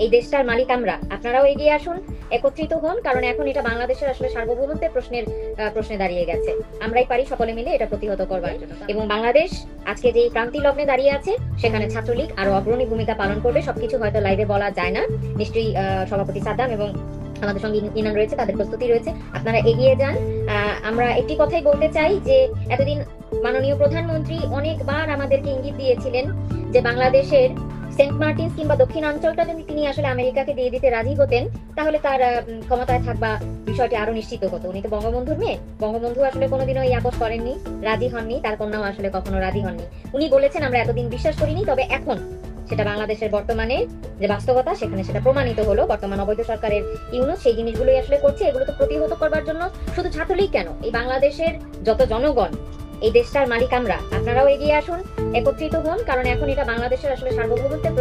এই দেশটার মালিক আমরা, আপনারাও এগিয়ে আসুন, একত্রিত হন, কারণ এখন এটা বাংলাদেশের আসলে সার্বভৌমত্বের প্রশ্নে দাঁড়িয়ে গেছে। আমরাই পারি সকলে মিলে এটা প্রতিহত করবার জন্য। এবং বাংলাদেশ আজকে যে ক্রান্তি লগ্নে দাঁড়িয়ে আছে, সেখানে ছাত্রলীগ আরো অগ্রণী ভূমিকা পালন করবে। সবকিছু হয়তো লাইভে বলা যায় না, নিশ্চয়ই সভাপতি সাদ্দাম এবং আমাদের সঙ্গে ইনান রয়েছে, তাদের প্রস্তুতি রয়েছে, আপনারা এগিয়ে যান। আমরা একটি কথাই বলতে চাই যে এতদিন মাননীয় প্রধানমন্ত্রী অনেকবার আমাদেরকে ইঙ্গিত দিয়েছিলেন যে বাংলাদেশের সেন্ট মার্টিন কিংবা দক্ষিণাঞ্চলটা যদি তিনি আসলে আমেরিকাকে দিয়ে দিতে রাজি হতেন, তাহলে তার ক্ষমতায় থাকবা বিষয়টি আরো নিশ্চিত হতো। উনি তো বঙ্গবন্ধুর মেয়ে, বঙ্গবন্ধু আসলে কোনোদিনও এই আপোষ করেননি, রাজি হননি, তার কন্যাও আসলে কখনো রাজি হননি। উনি বলেছেন আমরা এতদিন বিশ্বাস করিনি, তবে এখন সেটা বাংলাদেশের বর্তমানে যে বাস্তবতা, সেখানে সেটা প্রমাণিত হলো। বর্তমান অবৈধ সরকারের ইউনুস সেই জিনিসগুলোই আসলে করছে। এগুলো তো প্রতিহত করবার জন্য শুধু ছাত্রলীগ কেন, এই বাংলাদেশের যত জনগণ, এই দেশটার মালিক আমরা, আপনারাও এগিয়ে আসুন, একত্রিত হন, কারণ এখন এটা বাংলাদেশের আসলে সার্বভৌমত্বের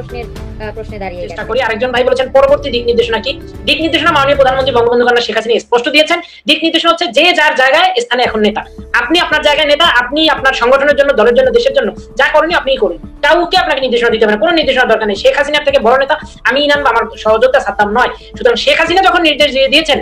প্রশ্নে দাঁড়িয়ে গেছে। চেষ্টা করি। আরেকজন ভাই বলেছেন পরবর্তী দিক নির্দেশনা কি? দিক নির্দেশনা মাননীয় প্রধানমন্ত্রী বঙ্গবন্ধু কন্যা শেখ হাসিনা স্পষ্ট দিয়েছেন। দিক নির্দেশনা হচ্ছে যে যার জায়গায় স্থানে এখন নেতা। আপনি আপনার জায়গায় নেতা, আপনি আপনার সংগঠনের জন্য, দলের জন্য, দেশের জন্য যা করণীয় আপনিই করুন। কাউকে আপনাকে নির্দেশনা দিতে হবে না, কোনো নির্দেশনার দরকার নেই। শেখ হাসিনার থেকে বড় নেতা আমি ইনান বা আমার সহযোদ্ধা সাদ্দাম নয়। সুতরাং শেখ হাসিনা যখন নির্দেশ দিয়েছেন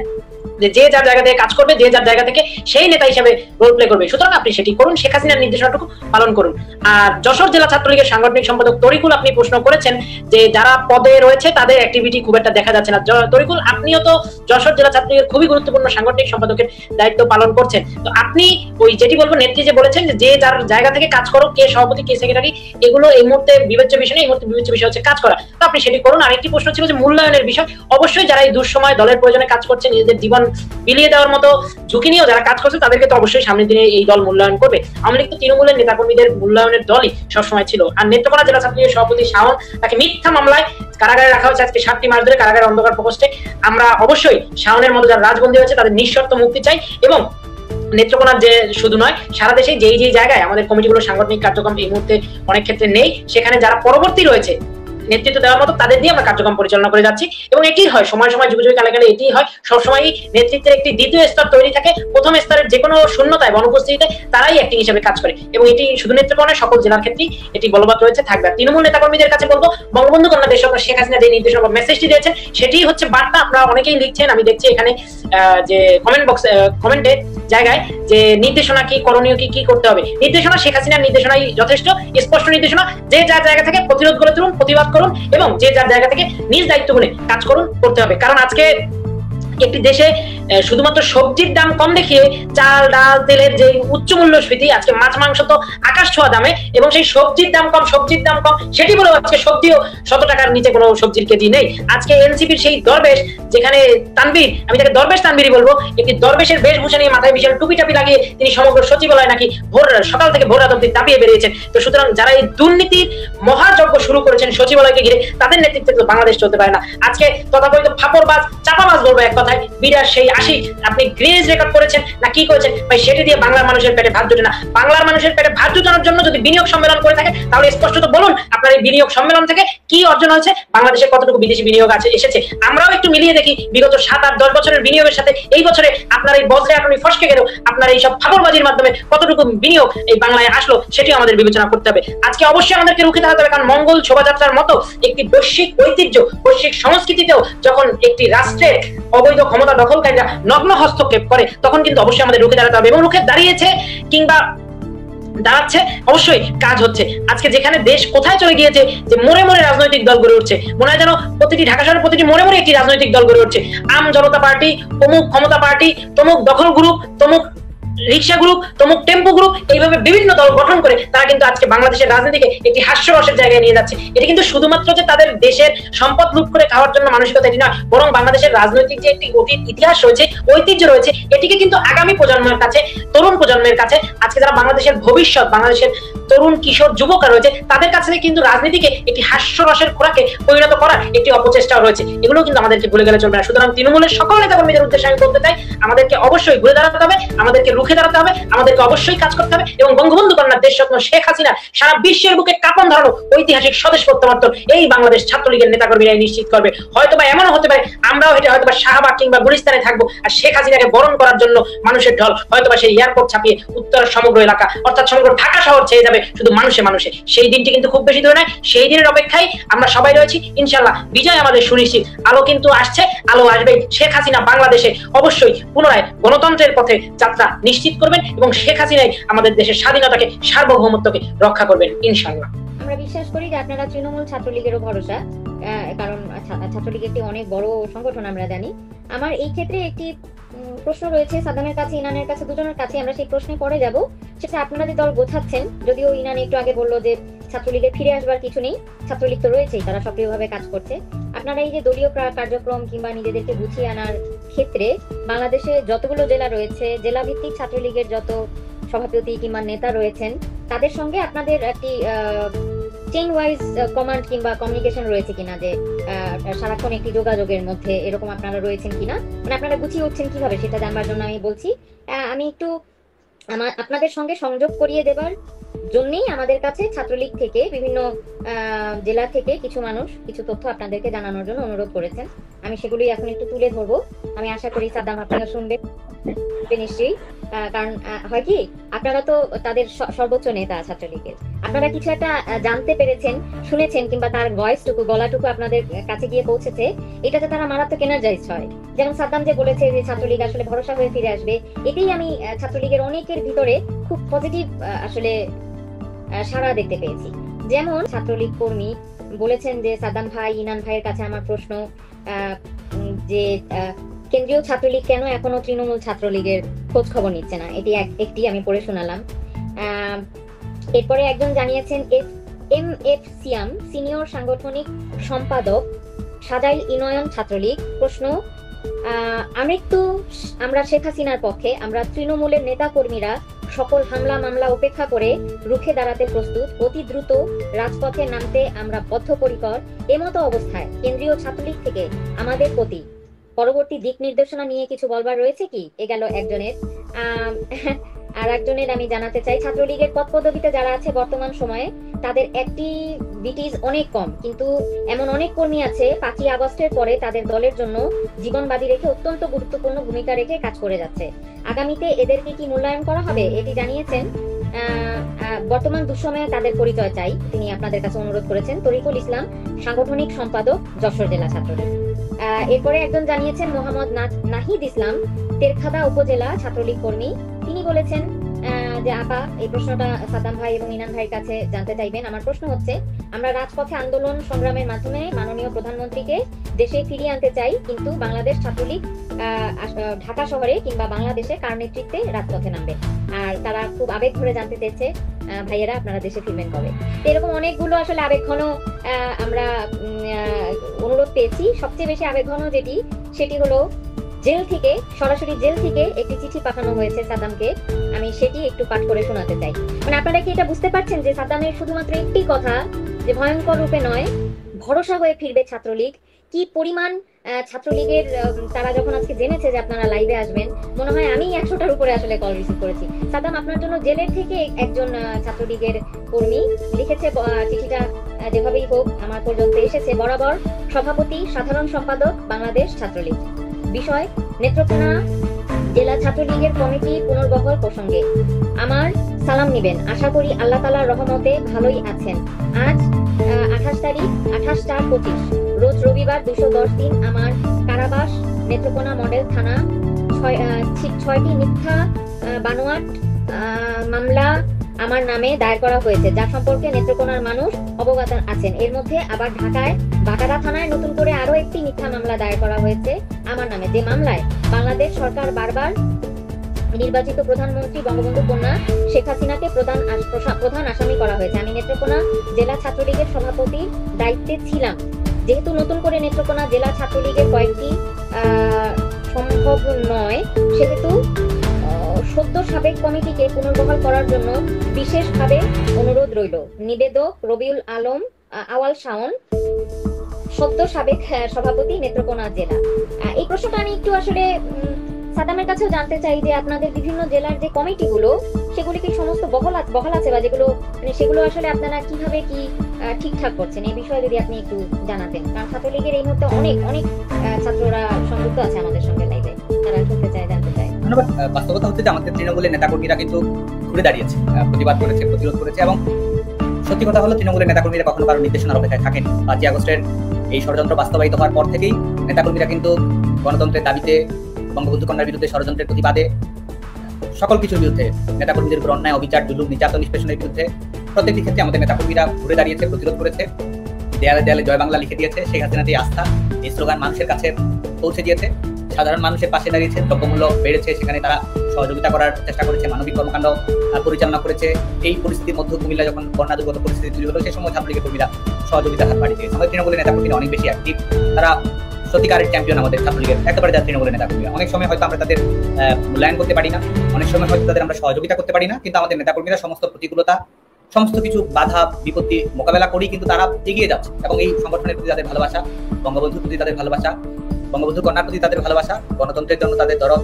যে যার জায়গা থেকে কাজ করবে, যে যার জায়গা থেকে সেই নেতা হিসেবে রোল প্লে করবে, সুতরাং আপনি সেটি করুন, শেখ হাসিনার নির্দেশনাটুকু পালন করুন। আর যশোর জেলা ছাত্রলীগের সাংগঠনিক সম্পাদক তরিকুল, আপনি প্রশ্ন করেছেন যে যারা পদে রয়েছে তাদের অ্যাক্টিভিটি খুব একটা দেখা যাচ্ছে না। তরিকুল, আপনিও তো যশোর জেলা ছাত্রলীগের খুবই গুরুত্বপূর্ণ সাংগঠনিক সম্পাদকের দায়িত্ব পালন করছেন। তো আপনি ওই যেটি বলবো, নেত্রী যে বলেছেন যে যার জায়গা থেকে কাজ করো, কে সভাপতি কে সেক্রেটারি, এগুলো এই মুহূর্তে বিবেচ্য বিষয় নেই। এই মুহূর্তে বিবেচ্য বিষয় হচ্ছে কাজ করা, তো আপনি সেটি করুন। আরেকটি প্রশ্ন ছিল যে মূল্যায়নের বিষয়। অবশ্যই যারা এই দুঃসময় দলের প্রয়োজনে কাজ করছে, নিজেদের জীবন বিলিয়ে দেওয়ার মতো ঝুঁকি নিয়েও যারা কাজ করছে, তাদেরকে তো অবশ্যই সামনের দিনে এই দল মূল্যায়ন করবে। আওয়ামী লীগ তো তৃণমূলের নেতাকর্মীদের মূল্যায়নের দলই সবসময় ছিল। আর নেত্রকোনা জেলা ছাত্রলীগের সভাপতি শাওন, তাকে মিথ্যা মামলায় কারাগারে রাখা হয়েছে আজকে 7টি মাস ধরে, কারাগারের অন্ধকার প্রকোষ্ঠে। আমরা অবশ্যই শাওনের মতো যারা রাজবন্দী হয়েছে তাদের নিঃশর্ত মুক্তি চাই। এবং নেত্রকোনার যে শুধু নয়, সারা দেশে যেই জায়গায় আমাদের কমিটিগুলো সাংগঠনিক কার্যক্রম এই মুহূর্তে অনেক ক্ষেত্রে নেই, সেখানে যারা পরবর্তী রয়েছে নেতৃত্ব দেওয়ার মতো, তাদের দিয়ে আমরা কার্যক্রম পরিচালনা করে যাচ্ছি। এবং এটি হয় সময় সময়, যুগে যুগে, কালে কালে এটি হয় সবসময় নেতৃত্বের একটি দ্বিতীয় স্তর তৈরি থাকে। প্রথম স্তরের যে কোনো শূন্যতায় বা অনুপস্থিতিতে তারাই অ্যাক্টিং হিসেবে কাজ করে, এবং এটি শুধু নেত্রকোনায় সকল জেলার ক্ষেত্রেই এটি বলবৎ রয়েছে, থাকবে। তৃণমূল নেতাকর্মীদের কাছে বলবো, বঙ্গবন্ধু কন্যা দেশনেত্রী শেখ হাসিনা যে নির্দেশনা বা মেসেজটি দিয়েছেন, সেটি হচ্ছে বার্তা। আপনারা অনেকেই লিখছেন, আমি দেখছি এখানে যে কমেন্টে জায়গায় যে নির্দেশনা কি, করণীয় কি, কি করতে হবে। নির্দেশনা শেখ হাসিনার নির্দেশনাই যথেষ্ট, স্পষ্ট নির্দেশনা। যে যার জায়গা থেকে প্রতিরোধ গড়ে তুলুন, প্রতিবাদ করুন, এবং যে যার জায়গা থেকে নিজ দায়িত্বগুলো কাজ করুন, করতে হবে। কারণ আজকে একটি দেশে শুধুমাত্র সবজির দাম কম দেখিয়ে চাল ডাল তেলের যে উচ্চ মূল্যস্ফীতি, আজকে মাছ মাংস তো আকাশ ছোঁয়া দামে, এবং সেই সবজির দাম কম সেটি বলেও আজকে সবজিও 100 টাকার নিচে কোনো সবজির কেজি নেই। আজকে এনসিপির সেই দরবেশ, যেখানে তানভীর, আমি তাকে দরবেশ তানভীরই বলবো, একটি দরবেশের বেশভূষা নিয়ে মাথায় বিশাল টুপি টাপি লাগিয়ে তিনি সমগ্র সচিবালয় নাকি সকাল থেকে ভোর রাত অব্দি দাপিয়ে বেরিয়েছেন। তো সুতরাং যারা এই দুর্নীতির মহাযজ্ঞ শুরু করেছেন সচিবালয়কে ঘিরে, তাদের নেতৃত্বে তো বাংলাদেশ চলতে পারে না। আজকে তথাকথিত ফাপড়বাজ, চাপাবাজ বলবো এক কথায়, বিরাট সেই 80 আপনি গ্রেজ রেকর্ড করেছেন না কি করেছেন ভাই, সেটি দিয়ে বাংলার মানুষের পেটে ভাত জোটে না। বাংলার মানুষের পেটে ভাত জোটানোর জন্য যদি বিনিয়োগ সম্মেলন করে থাকে, তাহলে স্পষ্টত বলুন আপনার এই বিনিয়োগ সম্মেলন থেকে কি অর্জন হয়েছে, বাংলাদেশে কতটুকু বিদেশি বিনিয়োগ এসেছে। আমরাও একটু মিলিয়ে দেখি বিগত 7, 8, 10 বছরের বিনিয়োগের সাথে এই বছরে আপনার এই বজ্রে আটনি ফসকে গেল, আপনার এই সব ফাপড়বাজির মাধ্যমে কতটুকু বিনিয়োগ এই বাংলায় আসলো, সেটি আমাদের বিবেচনা করতে হবে। আজকে অবশ্যই আমাদেরকে রুখে দাঁড়াতে হবে, কারণ মঙ্গল শোভাযাত্রার মতো একটি বৈশ্বিক ঐতিহ্য, বৈশ্বিক সংস্কৃতিতেও যখন একটি রাষ্ট্রের অবৈধ ক্ষমতা দখলকারীরা নগ্ন হস্তক্ষেপ করে, তখন কিন্তু অবশ্যই আমাদের রুখে দাঁড়াতে হবে। এবং রুখে দাঁড়িয়েছে কিংবা দাঁড়াচ্ছে, অবশ্যই কাজ হচ্ছে। আজকে যেখানে দেশ কোথায় চলে গিয়েছে, যে মোড়ে মোড়ে রাজনৈতিক দল গড়ে উঠছে, মনে হয় যেন প্রতিটি ঢাকা শহরের প্রতিটি মোড়ে মোড়ে একটি রাজনৈতিক দল গড়ে উঠছে। আম জনতা পার্টি, তমুক ক্ষমতা পার্টি, তমুক দখল গ্রুপ, তমুক রিক্সা গ্রুপ, তমুক টেম্পো গ্রুপ, এইভাবে বিভিন্ন দল গঠন করে তারা কিন্তু আজকে বাংলাদেশের রাজনীতিকে একটি হাস্যরসের জায়গায় নিয়ে যাচ্ছে। এটি কিন্তু শুধুমাত্র যে তাদের দেশের সম্পদ লুট করে খাওয়ার জন্য মানসিকতা, এটি নয়, বরং বাংলাদেশের রাজনৈতিক যে একটি অতীত ইতিহাস রয়েছে, ঐতিহ্য রয়েছে, এটিকে কিন্তু আগামী প্রজন্মের কাছে, তরুণ প্রজন্মের কাছে, আজকে যারা বাংলাদেশের ভবিষ্যৎ, বাংলাদেশের তরুণ কিশোর যুবকরা রয়েছে, তাদের কাছে কিন্তু রাজনীতিকে একটি হাস্যরসের খোরাকে পরিণত করার একটি অপচেষ্টা রয়েছে। এগুলো কিন্তু আমাদেরকে ভুলে গেলে চলবে না। সুতরাং তৃণমূলের সকল নেতাকর্মীদের উদ্দেশ্যে আমি বলতে চাই, আমাদেরকে অবশ্যই ঘুরে দাঁড়াতে হবে, আমাদেরকে রুখে দাঁড়াতে হবে, আমাদেরকে অবশ্যই কাজ করতে হবে এবং বঙ্গবন্ধু কন্যার দেশরত্ন শেখ হাসিনা সারা বিশ্বের বুকে কাঁপন ধরানো ঐতিহাসিক স্বদেশ প্রত্যাবর্তন এই বাংলাদেশ ছাত্রলীগের নেতাকর্মীরাই নিশ্চিত করবে। হয়তোবা এমনও হতে পারে আমরাও হেঁটে হয়তোবা শাহবাগ কিংবা গুলিস্তানে থাকবো, আর শেখ হাসিনাকে বরণ করার জন্য মানুষের ঢল হয়তোবা সেই এয়ারপোর্ট ছাপিয়ে উত্তরের সমগ্র এলাকা অর্থাৎ সমগ্র ঢাকা শহর ছেয়ে যাবে শুধু মানুষে মানুষে। সেই দিনটি কিন্তু খুব বেশি দূরে নয়, সেই দিনের অপেক্ষায় আমরা সবাই রয়েছি। ইনশাআল্লাহ বিজয় আমাদের সুনিশ্চিত। আলো কিন্তু আসছে, আলো আসবে। শেখ হাসিনা বাংলাদেশে অবশ্যই পুনরায় গণতন্ত্রের পথে যাত্রা নিশ্চিত করবেন এবং শেখ হাসিনাই আমাদের দেশের স্বাধীনতাকে সার্বভৌমত্বকে রক্ষা করবেন ইনশাআল্লাহ। আমরা বিশ্বাস করি যে আপনারা তৃণমূল ছাত্রলীগেরও ভরসা, কারণ ছাত্রলীগ একটি অনেক বড় সংগঠন আমরা জানি। আমার এই ক্ষেত্রে একটি প্রশ্ন রয়েছে সাদ্দামের কাছে, ইনানের কাছে, দুজনের কাছে। আমরা সেই প্রশ্নে পরে যাব। সেটা আপনারা যে দল গোছাচ্ছেন, যদিও ইনান একটু আগে বললো যে ছাত্রলীগের ফিরে আসবার কিছু নেই, ছাত্রলীগ তো রয়েছেই, তারা সক্রিয়ভাবে কাজ করছে। আপনারা এই যে দলীয় কার্যক্রম কিংবা নিজেদেরকে গুছিয়ে আনার ক্ষেত্রে বাংলাদেশে যতগুলো জেলা রয়েছে, জেলা ভিত্তিক ছাত্রলীগের যত সভাপতি কিংবা নেতা রয়েছেন, তাদের সঙ্গে আপনাদের একটি চেইন ওয়াইজ কমান্ড কিংবা কমিউনিকেশন রয়েছে কিনা, যে সারাক্ষণ একটি যোগাযোগের মধ্যে এরকম আপনারা রয়েছেন কিনা, মানে আপনারা গুছিয়ে উঠছেন কিভাবে সেটা জানবার জন্য আমি বলছি। আমি একটু আপনাদের সঙ্গে সংযোগ করিয়ে দেবার জন্যই আমাদের কাছে ছাত্রলীগ থেকে বিভিন্ন জেলা থেকে কিছু মানুষ কিছু তথ্য আপনাদেরকে জানানোর জন্য অনুরোধ করেছেন। আমি সেগুলি এখন একটু তুলে ধরবো। আমি আশা করি সাদ্দাম আপনারা শুনবেন নিশ্চয়ই, কারণ হয় কি, আপনারা তো তাদের সর্বোচ্চ নেতা ছাত্রলীগের। আপনারা কিছু একটা জানতে পেরেছেন, শুনেছেন, কিংবা তার ভয়েসটুকু, গলাটুকু আপনাদের কাছে গিয়ে পৌঁছেছে, এটাতে তারা মারাত্মক এনার্জাইজড হয়। যেমন সাদ্দাম যে বলেছে যে ছাত্রলীগ আসলে ভরসা হয়ে ফিরে আসবে, এতেই আমি ছাত্রলীগের অনেকের ভিতরে খুব পজিটিভ আসলে সাড়া দেখতে পেয়েছি। যেমন ছাত্রলীগ কর্মী বলেছেন যে সাদ্দাম ভাই, ইনান ভাইয়ের কাছে আমার প্রশ্ন যে কেন্দ্রীয় ছাত্রলীগ কেন এখনো তৃণমূল ছাত্রলীগের খোঁজ খবর নিচ্ছে না, এটি একটি আমি পড়ে শোনালাম। এরপরে একজন জানিয়েছেন এম.এফ. সিয়াম, সিনিয়র সাংগঠনিক সম্পাদক, সাজাইল ইউনিয়ন ছাত্রলীগ। প্রশ্ন, আমরা শেখ হাসিনার পক্ষে, আমরা তৃণমূলের নেতা কর্মীরা সকল হামলা মামলা উপেক্ষা করে রুখে দাঁড়াতে প্রস্তুত, অতি দ্রুত রাজপথে নামতে আমরা বদ্ধপরিকর। এমতো অবস্থায় কেন্দ্রীয় ছাত্রলীগ থেকে আমাদের প্রতি পরবর্তী দিক নির্দেশনা নিয়ে কিছু বলবার রয়েছে কি? এ গেল একজনের। আর একজনের আমি জানাতে চাই, ছাত্রলীগের পদ পদবিতে যারা আছে বর্তমান সময়ে তাদের অ্যাক্টিভিটিস অনেক কম, কিন্তু এমন অনেক কর্মী আছে 5ই আগস্টের পরে তাদের দলের জন্য জীবন বাজি রেখে অত্যন্ত গুরুত্বপূর্ণ ভূমিকা রেখে কাজ করে যাচ্ছে। আগামীতে এদেরকে কি মূল্যায়ন করা হবে, এটি জানিয়েছেন। বর্তমান দুঃসময়ে তাদের পরিচয় চাই, তিনি আপনাদের কাছে অনুরোধ করেছেন। তরিকুল ইসলাম, সাংগঠনিক সম্পাদক, যশোর জেলা ছাত্রলীগ। এরপরে একজন জানিয়েছেন মোহাম্মদ নাহিদ ইসলাম, তেরখাদা উপজেলা ছাত্রলীগ কর্মী। তিনি বলেছেন যে আপা, এই প্রশ্নটা সাদ্দাম ভাই এবং ইনান ভাইয়ের কাছে জানতে চাইবেন। আমার প্রশ্ন হচ্ছে, আমরা রাজপথে আন্দোলন সংগ্রামের মাধ্যমে মাননীয় প্রধানমন্ত্রীকে দেশে ফিরিয়ে আনতে চাই, কিন্তু বাংলাদেশ ছাত্রলীগ ঢাকা শহরে কিংবা বাংলাদেশে কার নেতৃত্বে রাজপথে নামবে? আর তারা খুব আবেগ ধরে জানতে চেয়েছে, ভাইয়েরা আপনারা দেশে ফিরবেন কবে? এরকম অনেকগুলো আসলে আবেগঘন আমরা অনুরোধ পেয়েছি। সবচেয়ে বেশি আবেগঘন যেটি, সেটি হলো জেল থেকে, সরাসরি জেল থেকে একটি চিঠি পাঠানো হয়েছে সাদ্দামকে। আমি সেটি একটু পাঠ করে শোনাতে চাই। মানে আপনারা কি এটা বুঝতে পারছেন যে সাদ্দামের শুধুমাত্র একটি কথা, যে ভয়ঙ্কর রূপে নয়, ভরসা হয়ে ফিরবে ছাত্রলীগ, কি পরিমাণ ছাত্রলীগের তারা যখন আজকে জেনেছে যে আপনারা লাইভে আসবেন, মনে হয় আমি 100টার উপরে আসলে কল রিসিভ করেছি। সাদ্দাম, আপনার জন্য জেলের থেকে একজন ছাত্রলীগের কর্মী লিখেছে চিঠিটা, যেভাবেই হোক আমার পর্যন্ত এসেছে। বরাবর সভাপতি, সাধারণ সম্পাদক, বাংলাদেশ ছাত্রলীগ। বিষয়, নেত্রকোনা জেলা ছাত্রলীগের কমিটি পুনর্বহাল প্রসঙ্গে আমার সালাম নিবেন। আশা করি আল্লাহ তাআলার রহমতে ভালোই আছেন। আজ 28 তারিখ, 28/25 রোজ রবিবার, 210 দিন আমার কারাবাস। নেত্রকোনা মডেল থানা 6টি মিথ্যা বানোয়াট মামলা আমার নামে দায়ের করা হয়েছে, যা সম্পর্কে নেত্রকোনার মানুষ অবগত আছেন। এর মধ্যে আবার ঢাকায় বাটারা থানায় নতুন করে আরো একটি মিথ্যা মামলা দায়ের করা হয়েছে আমার নামে, যে মামলায় বাংলাদেশ সরকার বারবার নির্বাচিত প্রধানমন্ত্রী বঙ্গবন্ধু কন্যা শেখ হাসিনাকে প্রধান আসামি করা হয়েছে। আমি নেত্রকোনা জেলা ছাত্রলীগের সভাপতির দায়িত্বে ছিলাম। যেহেতু নতুন করে নেত্রকোনা জেলা ছাত্রলীগের কয়েকটি সম্ভব নয়, সেহেতু সদ্য সাবেক কমিটিকে পুনর্বহাল করার জন্য বিশেষভাবে অনুরোধ রইল। নিবেদক রবিউল আলম আওয়াল শাওন, সদ্য সাবেক সভাপতি, নেত্রকোনা জেলা। এই প্রশ্নটা আমি একটু আসলে সাদ্দামের কাছেও জানতে চাই যে আপনাদের বিভিন্ন জেলার যে কমিটিগুলো সেগুলি কি সমস্ত বহাল আছে বা যেগুলো মানে সেগুলো আসলে আপনারা কিভাবে কি ঠিকঠাক করছেন এই বিষয়ে যদি আপনি একটু জানাতেন, কারণ ছাত্রলীগের এই মুহূর্তে অনেক অনেক ছাত্ররা সংযুক্ত আছে আমাদের সঙ্গে লাইভে, তারা শুনতে চায়, জানতে চায়। ধন্যবাদ। বাস্তবতা হচ্ছে যে আমাদের তৃণমূলের নেতাকর্মীরা কিন্তু ঘুরে দাঁড়িয়েছে, প্রতিবাদ করেছে, প্রতিরোধ করেছে, এবং সত্যি কথা হলো তৃণমূলের নেতাকর্মীরা কখনো কারো নির্দেশনার অপেক্ষায় থাকেন। 5ই আগস্টের এই ষড়যন্ত্র বাস্তবায়িত হওয়ার পর থেকেই নেতাকর্মীরা কিন্তু গণতন্ত্রের দাবিতে, বঙ্গবন্ধু কন্যার বিরুদ্ধে ষড়যন্ত্রের প্রতিবাদে, সকল কিছুর বিরুদ্ধে, নেতাকর্মীদের উপর অন্যায় অবিচার, জুলুম, নির্যাতন, নিষ্পেষণের বিরুদ্ধে প্রত্যেকটি ক্ষেত্রে আমাদের নেতাকর্মীরা ঘুরে দাঁড়িয়েছে, প্রতিরোধ করেছে, দেয়ালে দেয়ালে জয় বাংলা লিখে দিয়েছে, শেখ হাসিনার এই আস্থা, এই স্লোগান মানুষের কাছে পৌঁছে দিয়েছে, সাধারণ মানুষের পাশে দাঁড়িয়েছে, দ্রব্যমূল্য বেড়েছে সেখানে তারা সহযোগিতা করার চেষ্টা করেছে, মানবিক কর্মকাণ্ড পরিচালনা করেছে। এই পরিস্থিতির মধ্যে কুমিল্লা যখন বন্যা দুর্গত পরিস্থিতি তৈরি হলো, সেই সময় ছাত্রলীগের কর্মীরা সহযোগিতার হাত বাড়িয়ে দিয়েছে। আমাদের তৃণমূলের নেতাকর্মীরা অনেক বেশি অ্যাক্টিভ, তারা সত্যিকারের চ্যাম্পিয়ন আমাদের ছাত্রলীগের, একেবারে যারা তৃণমূলের নেতাকর্মীরা। অনেক সময় হয়তো আমরা তাদের মূল্যায়ন করতে পারি না, অনেক সময় হয়তো তাদের আমরা সহযোগিতা করতে পারি না, কিন্তু আমাদের নেতাকর্মীরা সমস্ত প্রতিকূলতা, সমস্ত কিছু বাধা বিপত্তি মোকাবেলা করেই কিন্তু তারা এগিয়ে যাচ্ছে। এবং এই সংগঠনের প্রতি তাদের ভালোবাসা, বঙ্গবন্ধুর প্রতি তাদের ভালোবাসা, বঙ্গবন্ধু কন্যার প্রতি তাদের ভালোবাসা, গণতন্ত্রের জন্য তাদের দরদ,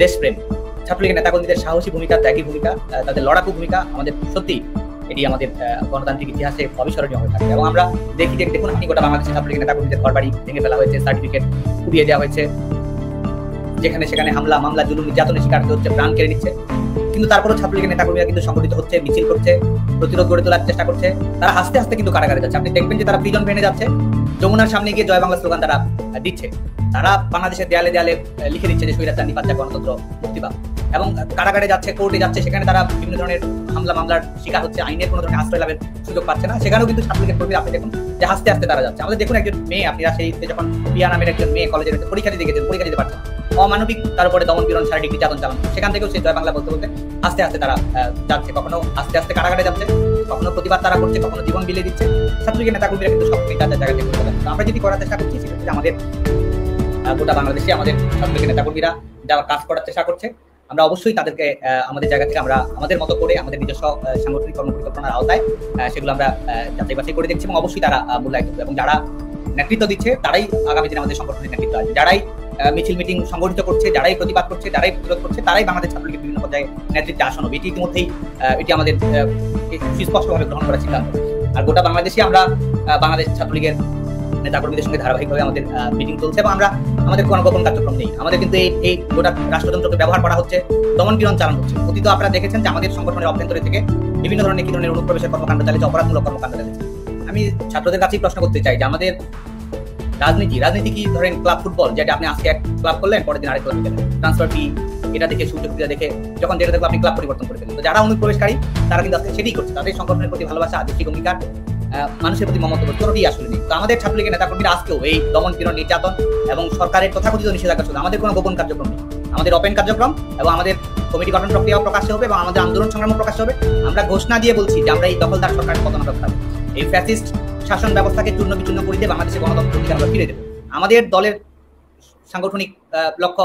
দেশপ্রেম, ছাত্রলীগের নেতাকর্মীদের সাহসী ভূমিকা, ত্যাগী ভূমিকা, তাদের লড়াকু ভূমিকা আমাদের সত্যি এটি আমাদের গণতান্ত্রিক ইতিহাসে অবিস্মরণীয় হয়ে থাকে। এবং আমরা দেখি যে দেখুন আপনি গোটা বাংলাদেশের ছাত্রলীগের নেতাকর্মীদের ঘরবাড়ি ভেঙে ফেলা হয়েছে, সার্টিফিকেট কুড়িয়ে দেওয়া হয়েছে, যেখানে সেখানে হামলা মামলা জুলুম নির্যাতনের শিকার হচ্ছে, প্রাণ কেড়ে নিচ্ছে, কিন্তু তারপরেও ছাত্রলীগের নেতাকর্মীরা কিন্তু সংগঠিত হচ্ছে, মিছিল করছে, প্রতিরোধ গড়ে তোলার চেষ্টা করছে। তারা হাসতে হাসতে কিন্তু কারাগারে যাচ্ছে। আপনি দেখবেন যে তারা প্রিজন ভেঙে যাচ্ছে, যমুনার সামনে গিয়ে জয় বাংলা স্লোগান তারা দিচ্ছে, তারা বাংলাদেশের দেয়ালে দেয়ালে লিখে দিচ্ছে যে স্বৈরাচার নিপাত, গণতন্ত্র মুক্তি পাও, এবং কারাগারে যাচ্ছে, কোর্টে যাচ্ছে, সেখানে তারা বিভিন্ন ধরনের হামলা মামলার শিকার হচ্ছে, আইনের কোনো ধরনের আশ্রয় লাভের সুযোগ পাচ্ছে না, সেখানেও কিন্তু ছাত্রলীগের কর্মীরা আপনি দেখুন যে হাসতে হাসতে তারা যাচ্ছে। আমাদের দেখুন একজন মেয়ে, আপনারা সেই যখন পিয়া নামের একজন মেয়ে কলেজের পরীক্ষা দিতে গেছেন, পরীক্ষা দিতে পারছেন, অমানবিক তার উপরে দমন পীড়ন, শারীরিক নির্যাতন চালানো, সেখান থেকেও সেই জয় বাংলা বলতে বলতে আস্তে আস্তে তারা যাচ্ছে, কখনো আস্তে আস্তে কারাগারে যাচ্ছে, কখনো প্রতিবাদ তারা করছে, কখনো জীবন বিলিয়ে দিচ্ছে। ছাত্রলীগের নেতাকর্মীরা কিন্তু সবসময় তাদের জায়গা থেকে করে যাচ্ছে। আমরা যদি করার চেষ্টা করছি সেটা হচ্ছে আমাদের গোটা বাংলাদেশে আমাদের ছাত্রলীগের নেতাকর্মীরা যারা কাজ করার চেষ্টা করছে, আমরা অবশ্যই তাদেরকে আমাদের জায়গা থেকে আমরা আমাদের মতো করে আমাদের নিজস্ব সাংগঠনিক কর্মপরিকল্পনার আওতায় সেগুলো আমরা যাচাই বাছাই করে দেখছি, এবং অবশ্যই তারা মূল্যায়িত হবে। এবং যারা নেতৃত্ব দিচ্ছে তারাই আগামী দিনে আমাদের সংগঠনের নেতৃত্ব আসবে। যারাই মিছিল মিটিং সংগঠিত করছে, যারাই প্রতিবাদ করছে, যারাই প্রতিরোধ করছে, তারাই বাংলাদেশ ছাত্রলীগের বিভিন্ন পর্যায়ে নেতৃত্বে আসন হবে। এটি ইতিমধ্যেই এটি আমাদের সুস্পষ্টভাবে গ্রহণ করার সিদ্ধান্ত। আর গোটা বাংলাদেশে আমরা বাংলাদেশ ছাত্রলীগের নেতাকর্মীদের সঙ্গে ধারাবাহিকভাবে আমাদের মিটিং চলছে, এবং আমরা আমাদের কোনো গোপন কার্যক্রম নেই। আমাদের কিন্তু এই গোটা রাষ্ট্রযন্ত্রকে ব্যবহার করা হচ্ছে, দমন পীড়ন চালানো হচ্ছে। অতীত আপনারা দেখেছেন যে আমাদের সংগঠনের অভ্যন্তরে থেকে বিভিন্ন ধরনের কি ধরনের অনুপ্রবেশের কর্মকাণ্ড চালিয়েছে, অপরাধমূলক কর্মকাণ্ড চালিয়েছে। আমি ছাত্রদের কাছেই প্রশ্ন করতে চাই যে আমাদের রাজনীতি কি ধরেন ক্লাব ফুটবল, যেটা আপনি আজকে এক ক্লাব করলেন, পরের দিন আরেক ক্লাবে গেলেন, ট্রান্সফার ফি এটা দেখে, সুযোগ সুবিধা দেখে, যখন যেটা দেখবো আপনি ক্লাব পরিবর্তন করে ফেলেন। তো যারা অনুপ্রবেশকারী তারা কিন্তু আজকে সেটাই করছে। তাদের সংগঠনের প্রতি ভালোবাসা, আদর্শিক অঙ্গীকার, মানুষের প্রতি মমত্ব কোনোটি আসলে নেই। তো আমাদের ছাত্রলীগের নেতাকর্মীরা আজকেও এই দমন পীড়ন, নির্যাতন এবং সরকারের তথাকথিত নিষেধাজ্ঞা শুধু, আমাদের কোনো গোপন কার্যক্রম নেই। আমাদের ওপেন কার্যক্রম, এবং আমাদের কমিটি গঠন প্রক্রিয়াও প্রকাশ্যে হবে, এবং আমাদের আন্দোলন সংগ্রামও প্রকাশ্যে হবে। আমরা ঘোষণা দিয়ে বলছি যে আমরা এই দখলদার সরকারের পতন ঘটাবো, এই ফ্যাসিস্ট শাসন ব্যবস্থাকে চূর্ণ বিচূর্ণ করে দিয়ে বাংলাদেশের গণতন্ত্র আমরা ফিরে দেবো। আমাদের দলের সাংগঠনিক লক্ষ্য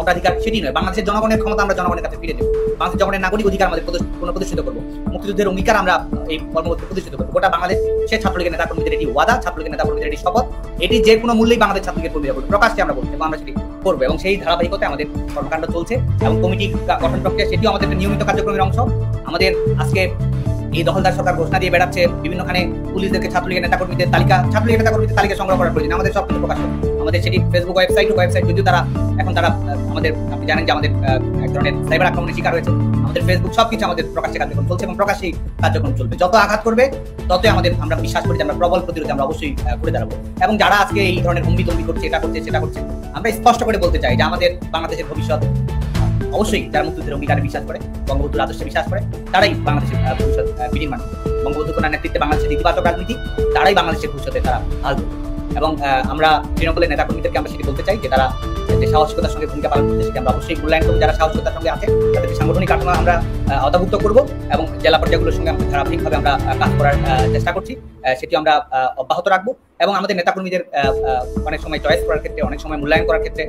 অগ্রাধিকার সেটি নয়, বাংলাদেশের জনগণের ক্ষমতা আমরা জনগণের কাছে ফিরে দেবো, বাংলাদেশের জনগণের নাগরিক অধিকার আমাদের পুনঃপ্রতিষ্ঠিত করবো, মুক্তিযুদ্ধের অঙ্গীকার আমরা এই কর্মসূচি প্রতিষ্ঠিত করবো। গোটা বাংলাদেশের ছাত্রলীগের নেতাকর্মীদের এটি ওয়াদা, ছাত্রলীগের নেতাকর্মীদের এটি শপথ, এটি যে কোনো মূল্যেই বাংলাদেশ ছাত্রলীগের কর্মীরা বলবে, প্রকাশ্যে আমরা বলবো, এবং আমরা সেটি করবো। এবং সেই ধারাবাহিকতায় আমাদের কর্মকাণ্ড চলছে, এবং কমিটি গঠন প্রক্রিয়া সেটিও আমাদের নিয়মিত কার্যক্রমের অংশ। আমাদের আজকে এই দখলদার সরকার ঘোষণা দিয়ে বেড়াচ্ছে বিভিন্নখানে পুলিশদেরকে ছাত্রলীগের নেতাকর্মীদের তালিকা সংগ্রহ করার প্রয়োজন, আমাদের সব কিছু প্রকাশ হবে। আমাদের সেটি ফেসবুক ওয়েবসাইট যদিও তারা আমাদের, আপনি জানেন যে আমাদের এক ধরনের সাইবার আক্রমণের শিকার হয়েছে, আমাদের ফেসবুক সবকিছু আমাদের প্রকাশ্যে কার্যক্রম চলছে, এবং প্রকাশ্যেই কার্যক্রম চলবে। যত আঘাত করবে ততই আমরা বিশ্বাস করি যে আমরা প্রবল প্রতিরোধে আমরা অবশ্যই করে দাঁড়াবো। এবং যারা আজকে এই ধরনের হুমকি করছে, এটা করছে সেটা করছে, আমরা স্পষ্ট করে বলতে চাই যে আমাদের বাংলাদেশের ভবিষ্যৎ অবশ্যই যারা মুক্তিযুদ্ধের অঙ্গীকারে বিশ্বাস করে, বঙ্গবন্ধুর আদর্শে বিশ্বাস করে, তারাই বাংলাদেশের ভবিষ্যৎ বিনির্মাণ করবে। বঙ্গবন্ধু কন্যার নেতৃত্বে বাংলাদেশের ইতিবাচক রাজনীতি, তারাই বাংলাদেশের ভবিষ্যতে তারা হাল ধরবে। এবং আমরা তৃণমূলের নেতাকর্মীদেরকে আমরা সেটি বলতে চাই যে তারা যে সাহসিকতার সঙ্গে ভূমিকা পালন করতে, সেটি আমরা অবশ্যই মূল্যায়ন করবো। যারা সাহসিকতার সঙ্গে আছে তাদেরকে সাংগঠনিক কাঠামো আমরা আওতাভুক্ত করবো, এবং জেলা পর্যায়গুলোর সঙ্গে আমরা ধারাবাহিকভাবে আমরা কাজ করার চেষ্টা করছি, সেটি আমরা অব্যাহত রাখবো। এবং আমাদের নেতাকর্মীদের অনেক সময় চয়েস করার ক্ষেত্রে, অনেক সময় মূল্যায়ন করার ক্ষেত্রে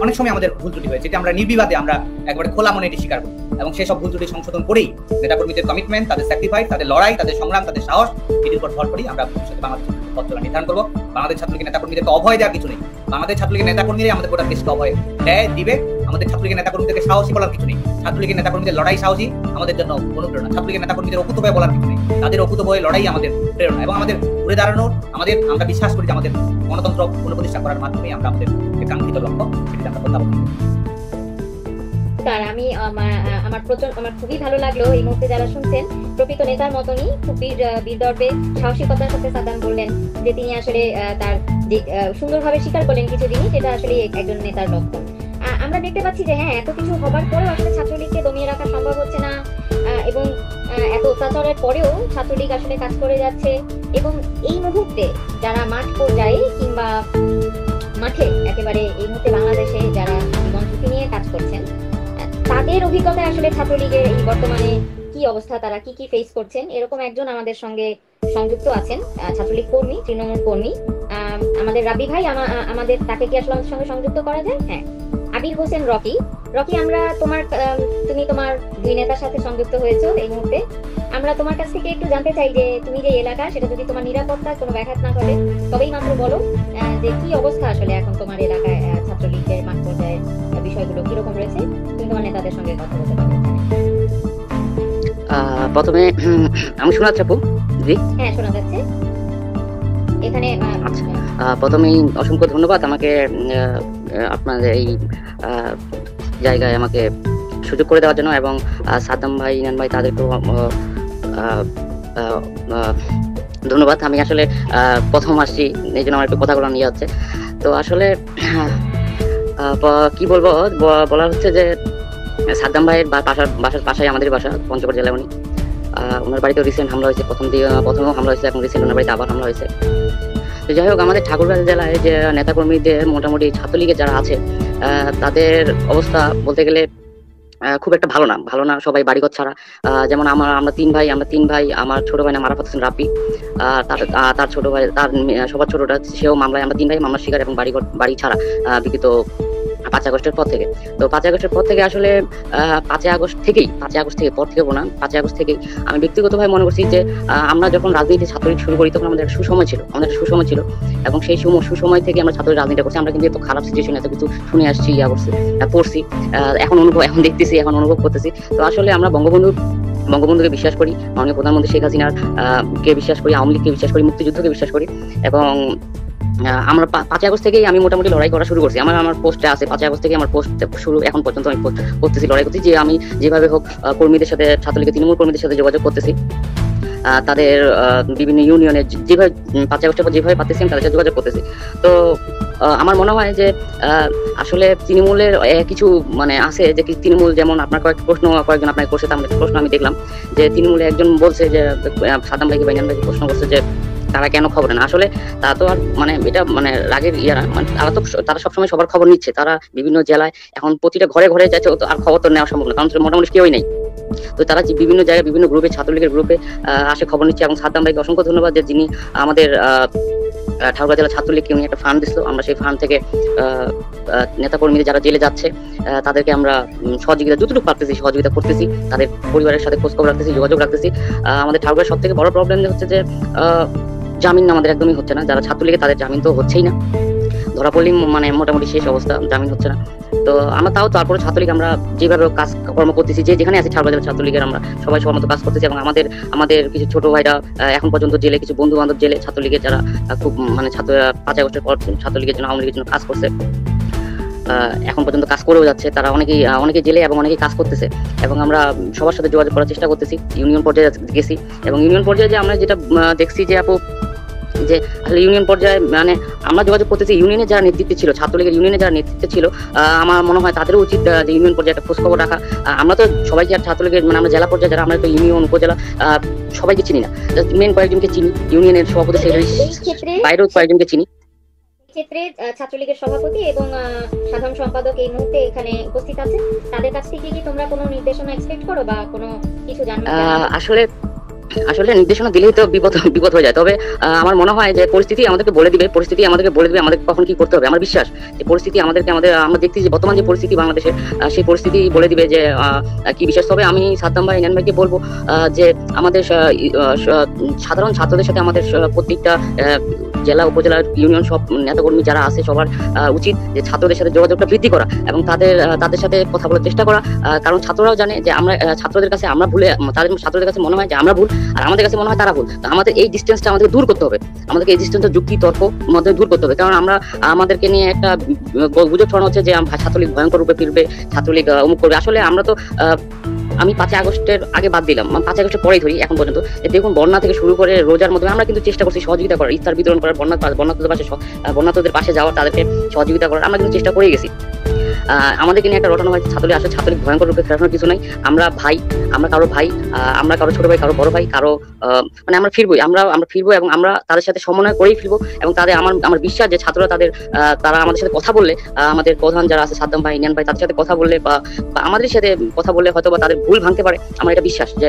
অনেক সময় আমাদের ভুল ত্রুটি হয়েছে, যেটা আমরা নির্বিবাদে আমরা একবারে খোলা মনে এটি স্বীকার করি, এবং সেই সব ভুল ত্রুটি সংশোধন করেই নেতাকর্মীদের কমিটমেন্ট, তাদের স্যাক্রিফাইস, তাদের লড়াই, তাদের সংগ্রাম, তাদের সাহস, এটির উপর ভর করেই আমরা ভবিষ্যতে বাংলাদেশ পথ চলা নির্ধারণ করবো। বাংলাদেশ ছাত্রলীগের নেতাকর্মীদেরকে অভয় দেওয়ার কিছু নেই। বাংলাদেশ ছাত্রলীগের নেতাকর্মীরাই আমাদের গোটা দেশকে অভয় দেয়, দিবে। আমাদের ছাত্রলীগের নেতাকর্মীদেরকে সাহসী বলার কিছু নেই। ছাত্রলীগের নেতাকর্মীদের লড়াই সাহসী আমাদের জন্য অনুপ্রেরণা। ছাত্রলীগের নেতাকর্মীদের অকুতোভয় বলার কিছু নেই। তাদের অকুতোভয় লড়াই আমাদের প্রেরণা এবং আমাদের ঘুরে দাঁড়ানোর আমরা বিশ্বাস করি যে আমাদের গণতন্ত্র পুনঃপ্রতিষ্ঠা করার মাধ্যমে আমরা আমাদের যে কাঙ্ক্ষিত লক্ষ্য সেটিতে আমরা প্রত্যাবর্তন করব। স্যার, আমি আমার খুবই ভালো লাগলো এই মুহূর্তে যারা শুনছেন, প্রকৃত নেতার মতনই খুব বীরদর্পে সাহসিকতার সাথে সাদ্দাম বললেন যে তিনি আসলে তার যে সুন্দরভাবে স্বীকার করলেন কিছু জিনিস, এটা আসলে একজন নেতার লক্ষণ। আমরা দেখতে পাচ্ছি যে হ্যাঁ, এত কিছু হবার পরেও আসলে ছাত্রলীগকে দমিয়ে রাখা সম্ভব হচ্ছে না, এবং এত অত্যাচারের পরেও ছাত্রলীগ আসলে কাজ করে যাচ্ছে। এবং এই মুহূর্তে যারা মাঠ পর্যায়ে কিংবা মাঠে একেবারে এই মুহূর্তে বাংলাদেশে যারা জীবন ঝুঁকি নিয়ে কাজ করছেন, তাদের অভিজ্ঞতায় আসলে ছাত্রলীগের এই বর্তমানে কি অবস্থা, তারা কি কি ফেস করছেন, এরকম একজন আমাদের সঙ্গে সংযুক্ত আছেন, ছাত্রলীগ কর্মী, তৃণমূল কর্মী, আমাদের রাবি ভাই। আমাদের তাকে কি আসলে আমাদের সঙ্গে সংযুক্ত করা যায়? হ্যাঁ, আবির হোসেন রকি। আমরা তুমি তোমার দুই নেতার সাথে সংযুক্ত হয়েছো এই মুহূর্তে। আমরা তোমার কাছ থেকে একটু জানতে চাই যে তুমি যে এলাকা, সেটা যদি তোমার নিরাপত্তা কোনো ব্যাঘাত না ঘটে তবেই মাত্র বলো যে কি অবস্থা আসলে এখন তোমার এলাকায় ছাত্রলীগের মাঠ পর্যায়ে বিষয়গুলো কিরকম রয়েছে। তুমি তোমার নেতাদের সঙ্গে কথা বলতে পারো। প্রথমে আমি শোনা যাচ্ছে আপু? জি, হ্যাঁ, শোনা যাচ্ছে। এখানে প্রথমেই অসংখ্য ধন্যবাদ আমাকে আপনাদের এই জায়গায় আমাকে সুযোগ করে দেওয়ার জন্য, এবং সাদ্দাম ভাই, ইনান ভাই, তাদেরকেও ধন্যবাদ। আমি আসলে প্রথম আসছি, এই জন্য আমার একটু কথাগুলো নিয়ে যাচ্ছে। তো আসলে কি বলবো, বলার হচ্ছে যে সাদ্দাম ভাইয়ের বাসার পাশায় আমাদের বাসা, পঞ্চগড় জেলায় উনি। ওনার বাড়িতে রিসেন্ট হামলা হয়েছে, প্রথমেও হামলা হয়েছে, এখন রিসেন্ট ওনার বাড়িতে আবার হামলা হয়েছে। তো যাই হোক, আমাদের ঠাকুরগাঁও জেলায় যে নেতাকর্মীদের মোটামুটি ছাত্রলীগের যারা আছে তাদের অবস্থা বলতে গেলে খুব একটা ভালো না। সবাই বাড়িঘর ছাড়া। যেমন আমরা তিন ভাই। আমার ছোট ভাই নাম আরাফাত হোসেন রাব্বি, তার ছোট ভাই, তার সবার ছোটটা, সেও মামলায়। আমরা তিন ভাই মামলার শিকার এবং বাড়ি ছাড়া বিগত 5 আগস্টের পর থেকে। তো 5 আগস্টের পর থেকে আসলে 5 আগস্ট থেকেই আমি ব্যক্তিগতভাবে মনে করছি যে আমরা যখন রাজনীতি ছাত্রলীগ শুরু করি তখন আমাদের একটা সুসময় ছিল, এবং সেই সুসময় থেকে আমরা ছাত্রলীগ রাজনীতি করছি। আমরা কিন্তু এত খারাপ সিচুয়েশন, এত কিছু শুনে আসছি, পড়ছি, এখন দেখতেছি, এখন অনুভব করতেছি। তো আসলে আমরা বঙ্গবন্ধুকে বিশ্বাস করি, মাননীয় প্রধানমন্ত্রী শেখ হাসিনার কে বিশ্বাস করি, আওয়ামী লীগকে বিশ্বাস করি, মুক্তিযুদ্ধকে বিশ্বাস করি। এবং আমরা 5 আগস্ট থেকেই আমি মোটামুটি লড়াই করা শুরু করছি। আমার পোস্টে আছে 5 আগস্ট থেকে আমার পোস্ট শুরু, এখন পর্যন্ত আমি করতেছি, লড়াই করছি, যে আমি যেভাবে হোক কর্মীদের সাথে, ছাত্রলীগের তৃণমূল কর্মীদের সাথে যোগাযোগ করতেছি। তাদের বিভিন্ন ইউনিয়নে যেভাবে 5 আগস্টের পর যেভাবে পাচ্ছি আমি তাদের সাথে যোগাযোগ করতেছি। তো আমার মনে হয় যে আসলে তৃণমূলের কিছু আছে যে তৃণমূল, যেমন আপনার কয়েকজন আপনাকে করছে, তার প্রশ্ন আমি দেখলাম যে তৃণমূলে একজন বলছে যে সাদ্দাম ভাইকে বা ইনান ভাইকে প্রশ্ন করছে যে তারা কেন খবর না। আসলে তা তো আর এটা রাগের ইয়ারা, তারা সবসময় সবার খবর নিচ্ছে। তারা বিভিন্ন জেলায় এখন প্রতিটা ঘরে ঘরে যাচ্ছে, আর খবর তো নেওয়া সম্ভব না, কারণ মোটামুটি কেউই নেই। তো তারা বিভিন্ন জায়গায় বিভিন্ন গ্রুপে, ছাত্রলীগের গ্রুপে আসে খবর নিচ্ছে। এবং সাদ্দাম ভাইকে অসংখ্য ধন্যবাদ যে যিনি আমাদের ঠাকুরগাঁও জেলা ছাত্রলীগকে উনি একটা ফান্ড দিচ্ছিল। আমরা সেই ফান্ড থেকে নেতাকর্মীদের যারা জেলে যাচ্ছে তাদেরকে আমরা সহযোগিতা যতটুকু পারতেছি সহযোগিতা করতেছি, তাদের পরিবারের সাথে খোঁজখবর রাখতেছি, যোগাযোগ রাখতেছি। আমাদের ঠাকুরগাঁও সব থেকে বড় প্রবলেম হচ্ছে যে জামিন আমাদের একদমই হচ্ছে না। যারা ছাত্রলীগে তাদের জামিন তো হচ্ছেই না, ধরা পড়লেই মোটামুটি শেষ অবস্থা, জামিন হচ্ছে না। তো আমরা তারপরে ছাত্রলীগ আমরা যেভাবে কাজকর্ম করতেছি, যেখানে আছে ঠাকুরগাঁও ছাত্রলীগের আমরা সবাই সবার মতো কাজ করতেছি। এবং আমাদের কিছু ছোট ভাইরা এখন পর্যন্ত জেলে, কিছু বন্ধু বান্ধব জেলে, ছাত্রলীগের যারা খুব 5 আগস্টের পর ছাত্রলীগের জন্য, আওয়ামী লীগের জন্য কাজ করছে, এখন পর্যন্ত কাজ করেও যাচ্ছে। তারা অনেকেই জেলে এবং অনেকেই কাজ করতেছে। এবং আমরা সবার সাথে যোগাযোগ করার চেষ্টা করতেছি। ইউনিয়ন পর্যায়ে গেছি, এবং ইউনিয়ন পর্যায়ে যে আমরা যেটা দেখছি যে আপু, যে আসলে ইউনিয়ন পর্যায়ে আমরা যোগাযোগ করতেছি, ইউনিয়নের যারা নেতৃত্বে ছিল, ছাত্রলীগের ইউনিয়নের যারা নেতৃত্বে ছিল, আমার মনে হয় তাদেরও উচিত যে ইউনিয়ন পর্যায়ে একটা খোঁজ খবর রাখা। আমরা তো সবাইকে আর ছাত্রলীগের আমরা জেলা পর্যায়ে যারা, আমরা তো ইউনিয়ন, উপজেলা সবাইকে চিনি না, মেন কয়েকজনকে চিনি, ইউনিয়নের সভাপতি, বাইরেও কয়েকজনকে চিনি। ক্ষেত্রে ছাত্রলীগের সভাপতি এবং সাধারণ সম্পাদক এই মুহূর্তে এখানে উপস্থিত আছে। তাদের কাছ থেকে কি তোমরা কোনো নির্দেশনা এক্সপেক্ট করো বা কোনো কিছু জানো? আসলে নির্দেশনা দিলেই তো বিপদ হয়ে যায়। তবে আমার মনে হয় যে পরিস্থিতি আমাদেরকে বলে দিবে আমাদের কখন কি করতে হবে। আমার বিশ্বাস যে পরিস্থিতি আমরা দেখছি যে বর্তমান যে পরিস্থিতি বাংলাদেশের, সেই পরিস্থিতি বলে দিবে যে কি বিশেষ। তবে আমি সাদ্দাম ভাই, ইনান ভাইকে বলবো যে আমাদের সাধারণ ছাত্রদের সাথে আমাদের প্রত্যেকটা জেলা উপজেলা ইউনিয়ন সব নেতাকর্মী যারা আছে সবার উচিত যে ছাত্রদের সাথে যোগাযোগটা বৃদ্ধি করা এবং তাদের সাথে কথা বলার চেষ্টা করা। কারণ ছাত্ররাও জানে যে আমরা ছাত্রদের কাছে আমরা ভুলে, ছাত্রদের কাছে মনে হয় যে আমরা ভুল আর আমাদের কাছে মনে হয় তারা ভুল। তো আমাদের এই ডিস্টেন্সটা আমাদেরকে দূর করতে হবে, আমাদেরকে এই ডিস্টেন্সটা যুক্তি তর্ক মধ্যে দূর করতে হবে। কারণ আমাদেরকে নিয়ে একটা গুজব ছড়ানো হচ্ছে যে ছাত্রলীগ ভয়ঙ্কর রূপে ফিরবে, ছাত্রলীগ অমুক করবে। আসলে আমরা তো আমি 5 আগস্টের আগে বাদ দিলাম, 5 আগস্টের পরেই ধরি এখন পর্যন্ত। দেখুন, বন্যা থেকে শুরু করে রোজার মধ্যে আমরা কিন্তু চেষ্টা করছি সহযোগিতা করার, ইফতার বিতরণ করার, বন্যার্থদের পাশে যাওয়ার, তাদেরকে সহযোগিতা করার আমরা কিন্তু চেষ্টা করেই গেছি। আমাদেরকে নিয়ে একটা রটানো হয় ছাত্রলীগ আসলে ছাত্রলীগ ভয়ঙ্কর রূপে ফেরানোর কিছু নাই। আমরা ভাই, আমরা কারো ভাই, আমরা কারো ছোট ভাই, কারো বড় ভাই, কারো মানে আমরা ফিরবই, আমরা ফিরবো এবং আমরা তাদের সাথে সমন্বয় করেই ফিরবো। এবং আমার বিশ্বাস যে ছাত্ররা তারা আমাদের সাথে কথা বললে, আমাদের প্রধান যারা আছে সাদ্দাম ভাই, ইনান ভাই, তাদের সাথে কথা বললে বা আমাদের সাথে কথা বললে হয়তো বা তাদের ভুল ভাঙতে পারে। আমার এটা বিশ্বাস যে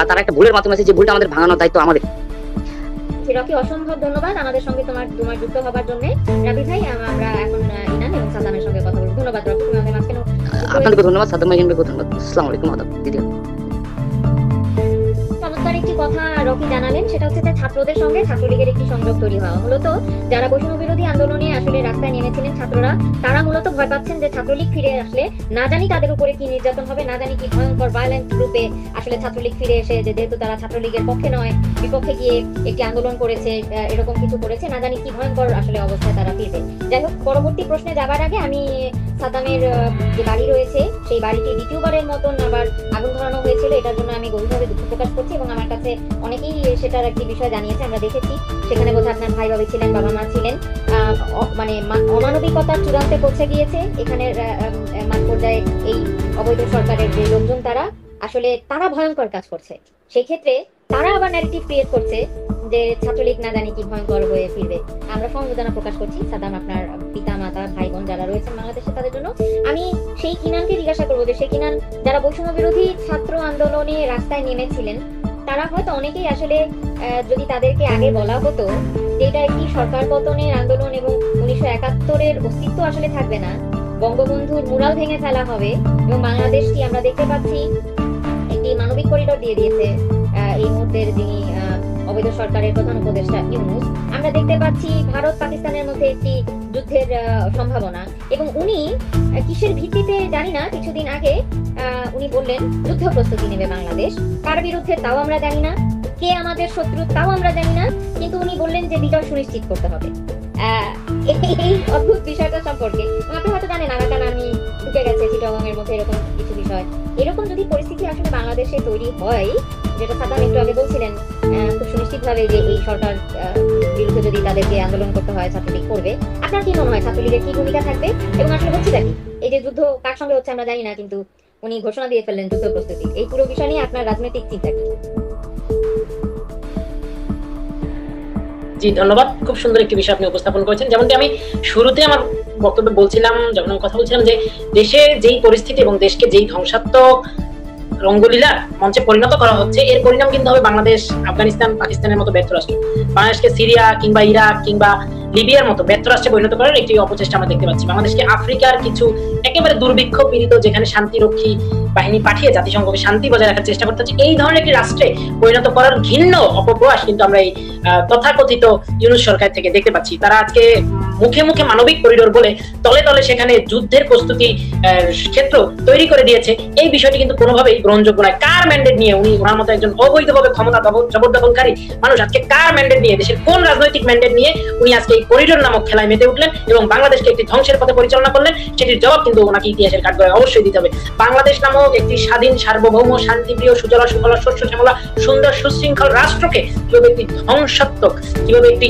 তারা একটা ভুলের মাধ্যমে আছে, যে ভুলটা আমাদের ভাঙানোর দায়িত্ব আমাদের। রকি, অসম্ভব ধন্যবাদ আমাদের সঙ্গে তোমার যুক্ত হবার জন্য। রাবি ভাই, আমরা এখন ইনান এবং সাদ্দামের সঙ্গে কথা বলবো। ধন্যবাদ রকি, তুমি আমাদের মাঝখানে। আপনাদেরকে ধন্যবাদ, সাদ্দাম ভাই, ইনান ভাইকে ধন্যবাদ। আসসালামু আলাইকুম, আদাব দিদি। চমৎকার একটি কথা রকি জানালেন, সেটা হচ্ছে যে ছাত্রদের সঙ্গে ছাত্রলীগের একটি সংযোগ তৈরি হওয়া। মূলত যারা বৈষম্য বিরোধী আন্দোলনে আসলে রাস্তায় নেমেছিলেন ছাত্ররা, তারা মূলত ভয় পাচ্ছেন যে ছাত্রলীগ ফিরে আসলে না জানি তাদের উপরে কি নির্যাতন হবে, না জানি কি ভয়ঙ্কর ভায়োলেন্ট রূপে আসলে ছাত্রলীগ ফিরে এসে, যে যেহেতু তারা ছাত্রলীগের পক্ষে নয়, বিপক্ষে গিয়ে একটি আন্দোলন করেছে, এরকম কিছু করেছে, না জানি কি ভয়ঙ্কর আসলে অবস্থায় তারা ফিরবে। যাই হোক, পরবর্তী প্রশ্নে যাবার আগে আমি সাদ্দামের যে বাড়ি রয়েছে সেই বাড়িটি দ্বিতীয়বারের মতন আবার আগুন ধরানো হয়েছিল, এটার জন্য আমি গভীরভাবে দুঃখ প্রকাশ করছি এবং আমার কাছে অনেকেই সেটার একটি বিষয় জানিয়েছে। আমরা দেখেছি সেখানে বোধহয় আপনার ভাই ভাবি ছিলেন, বাবা মা ছিলেন। মানে অমানবিকতার চূড়ান্তে পৌঁছে গিয়েছে এখানের মাঠ পর্যায়ে এই অবৈধ সরকারের যে লোকজন, তারা ভয়ঙ্কর কাজ করছে। সেই ক্ষেত্রে তারা আবার ন্যারেটিভ ক্রিয়েট করছে যে ছাত্রলীগ না জানি কি ভয়ঙ্কর হয়ে ফিরবে। আমরা সমবেদনা প্রকাশ করছি সাদ্দাম, আপনার পিতা মাতা ভাই বোন যারা রয়েছেন বাংলাদেশে তাদের জন্য। আমি সেই কিনানকে জিজ্ঞাসা করবো যে সেই কিনান যারা বৈষম্য বিরোধী ছাত্র আন্দোলনে রাস্তায় নেমেছিলেন, তারা হয়তো অনেকেই আসলে যদি তাদেরকে আগে বলা হতো যে এটা একটি সরকার পতনের আন্দোলন এবং 1971-এর অস্তিত্ব আসলে থাকবে না, বঙ্গবন্ধুর মুরাল ভেঙে ফেলা হবে এবং বাংলাদেশটি আমরা দেখতে পাচ্ছি একটি মানবিক করিডোর দিয়ে দিয়েছে এই মুহূর্তের যিনি অবৈধ সরকারের প্রধান উপদেষ্টা ইউনূস। আমরা দেখতে পাচ্ছি ভারত পাকিস্তানের মধ্যে একটি যুদ্ধের সম্ভাবনা এবং উনি কিসের ভিত্তিতে জানি না, কিছুদিন আগে উনি বললেন যুদ্ধ প্রস্তুতি নেবে বাংলাদেশ, কার বিরুদ্ধে তাও আমরা জানি না, কে আমাদের শত্রু তাও আমরা জানি না, কিন্তু উনি বললেন যে বিজয় সুনিশ্চিত করতে হবে। এই অদ্ভুত বিষয়টা সম্পর্কে আপনি হয়তো জানেন, আরাকান আর্মি ঢুকে গেছে চিটাগং এর মধ্যে, এরকম কিছু বিষয়। এরকম যদি পরিস্থিতি আসলে বাংলাদেশে তৈরি হয়, যেটা সাদ্দাম একটু আগে বলছিলেন খুব সুনিশ্চিত ভাবে যে এই সরকার বিরুদ্ধে যদি তাদেরকে আন্দোলন করতে হয় ছাত্রলীগ করবে, আপনার কি মনে হয় ছাত্রলীগের কি ভূমিকা থাকবে এবং আসলে হচ্ছে কি? এই যে যুদ্ধ কার সঙ্গে হচ্ছে আমরা জানি না, কিন্তু উনি ঘোষণা দিয়ে ফেললেন যুদ্ধ প্রস্তুতি। এই পুরো বিষয় নিয়ে আপনার রাজনৈতিক চিন্তা কি? জি ধন্যবাদ, খুব সুন্দর একটি বিষয় আপনি উপস্থাপন করেছেন। যেমনটি আমি শুরুতে আমার বক্তব্যে বলছিলাম, যখন আমি কথা বলছিলাম যে দেশের যেই পরিস্থিতি এবং দেশকে যেই ধ্বংসাত্মক রঙ্গলীলা মঞ্চে পরিণত করা হচ্ছে, এর পরিণাম কিন্তু হবে বাংলাদেশ, আফগানিস্তান, পাকিস্তানের মতো ব্যর্থ রাষ্ট্র। বাংলাদেশকে সিরিয়া কিংবা ইরাক কিংবা লিবিয়ার মতো ব্যর্থ রাষ্ট্রে পরিণত করার একটি অপচেষ্টা আমরা দেখতে পাচ্ছি। বাংলাদেশকে আফ্রিকার কিছু একেবারে দুর্ভিক্ষ পীড়িত, যেখানে শান্তিরক্ষী বাহিনী পাঠিয়ে জাতিসংঘকে শান্তি বজায় রাখার চেষ্টা করতে হচ্ছে, এই ধরনের একটি রাষ্ট্রে পরিণত করার ঘৃণ্য অপপ্রয়াস কিন্তু আমরা এই তথাকথিত ইউনূস সরকার থেকে দেখতে পাচ্ছি। তারা আজকে মুখে মুখে মানবিক করিডোর বলে তলে তলে সেখানে যুদ্ধের প্রস্তুতি ক্ষেত্র তৈরি করে দিয়েছে। এই বিষয়টি কিন্তু কোনোভাবেই গ্রহণযোগ্য নয়। কার ম্যান্ডেট নিয়ে উনি, ওনার মতো একজন অবৈধভাবে ক্ষমতা জবরদখলকারী মানুষ আজকে কার ম্যান্ডেট নিয়ে, দেশের কোন রাজনৈতিক ম্যান্ডেট নিয়ে উনি আজকে এই করিডোর নামক খেলায় মেতে উঠলেন এবং বাংলাদেশকে একটি ধ্বংসের পথে পরিচালনা করলেন? সেটির জবাব কিন্তু ওনাকে ইতিহাসের কাঠগড়ায় অবশ্যই দিতে হবে। বাংলাদেশ নামক একটি স্বাধীন, সার্বভৌম, শান্তিপ্রিয়, সুজলা সুফলা, শস্য শ্যামলা, সুন্দর সুশৃঙ্খল রাষ্ট্রকে কিভাবে একটি ধ্বংসাত্মক, কিভাবে একটি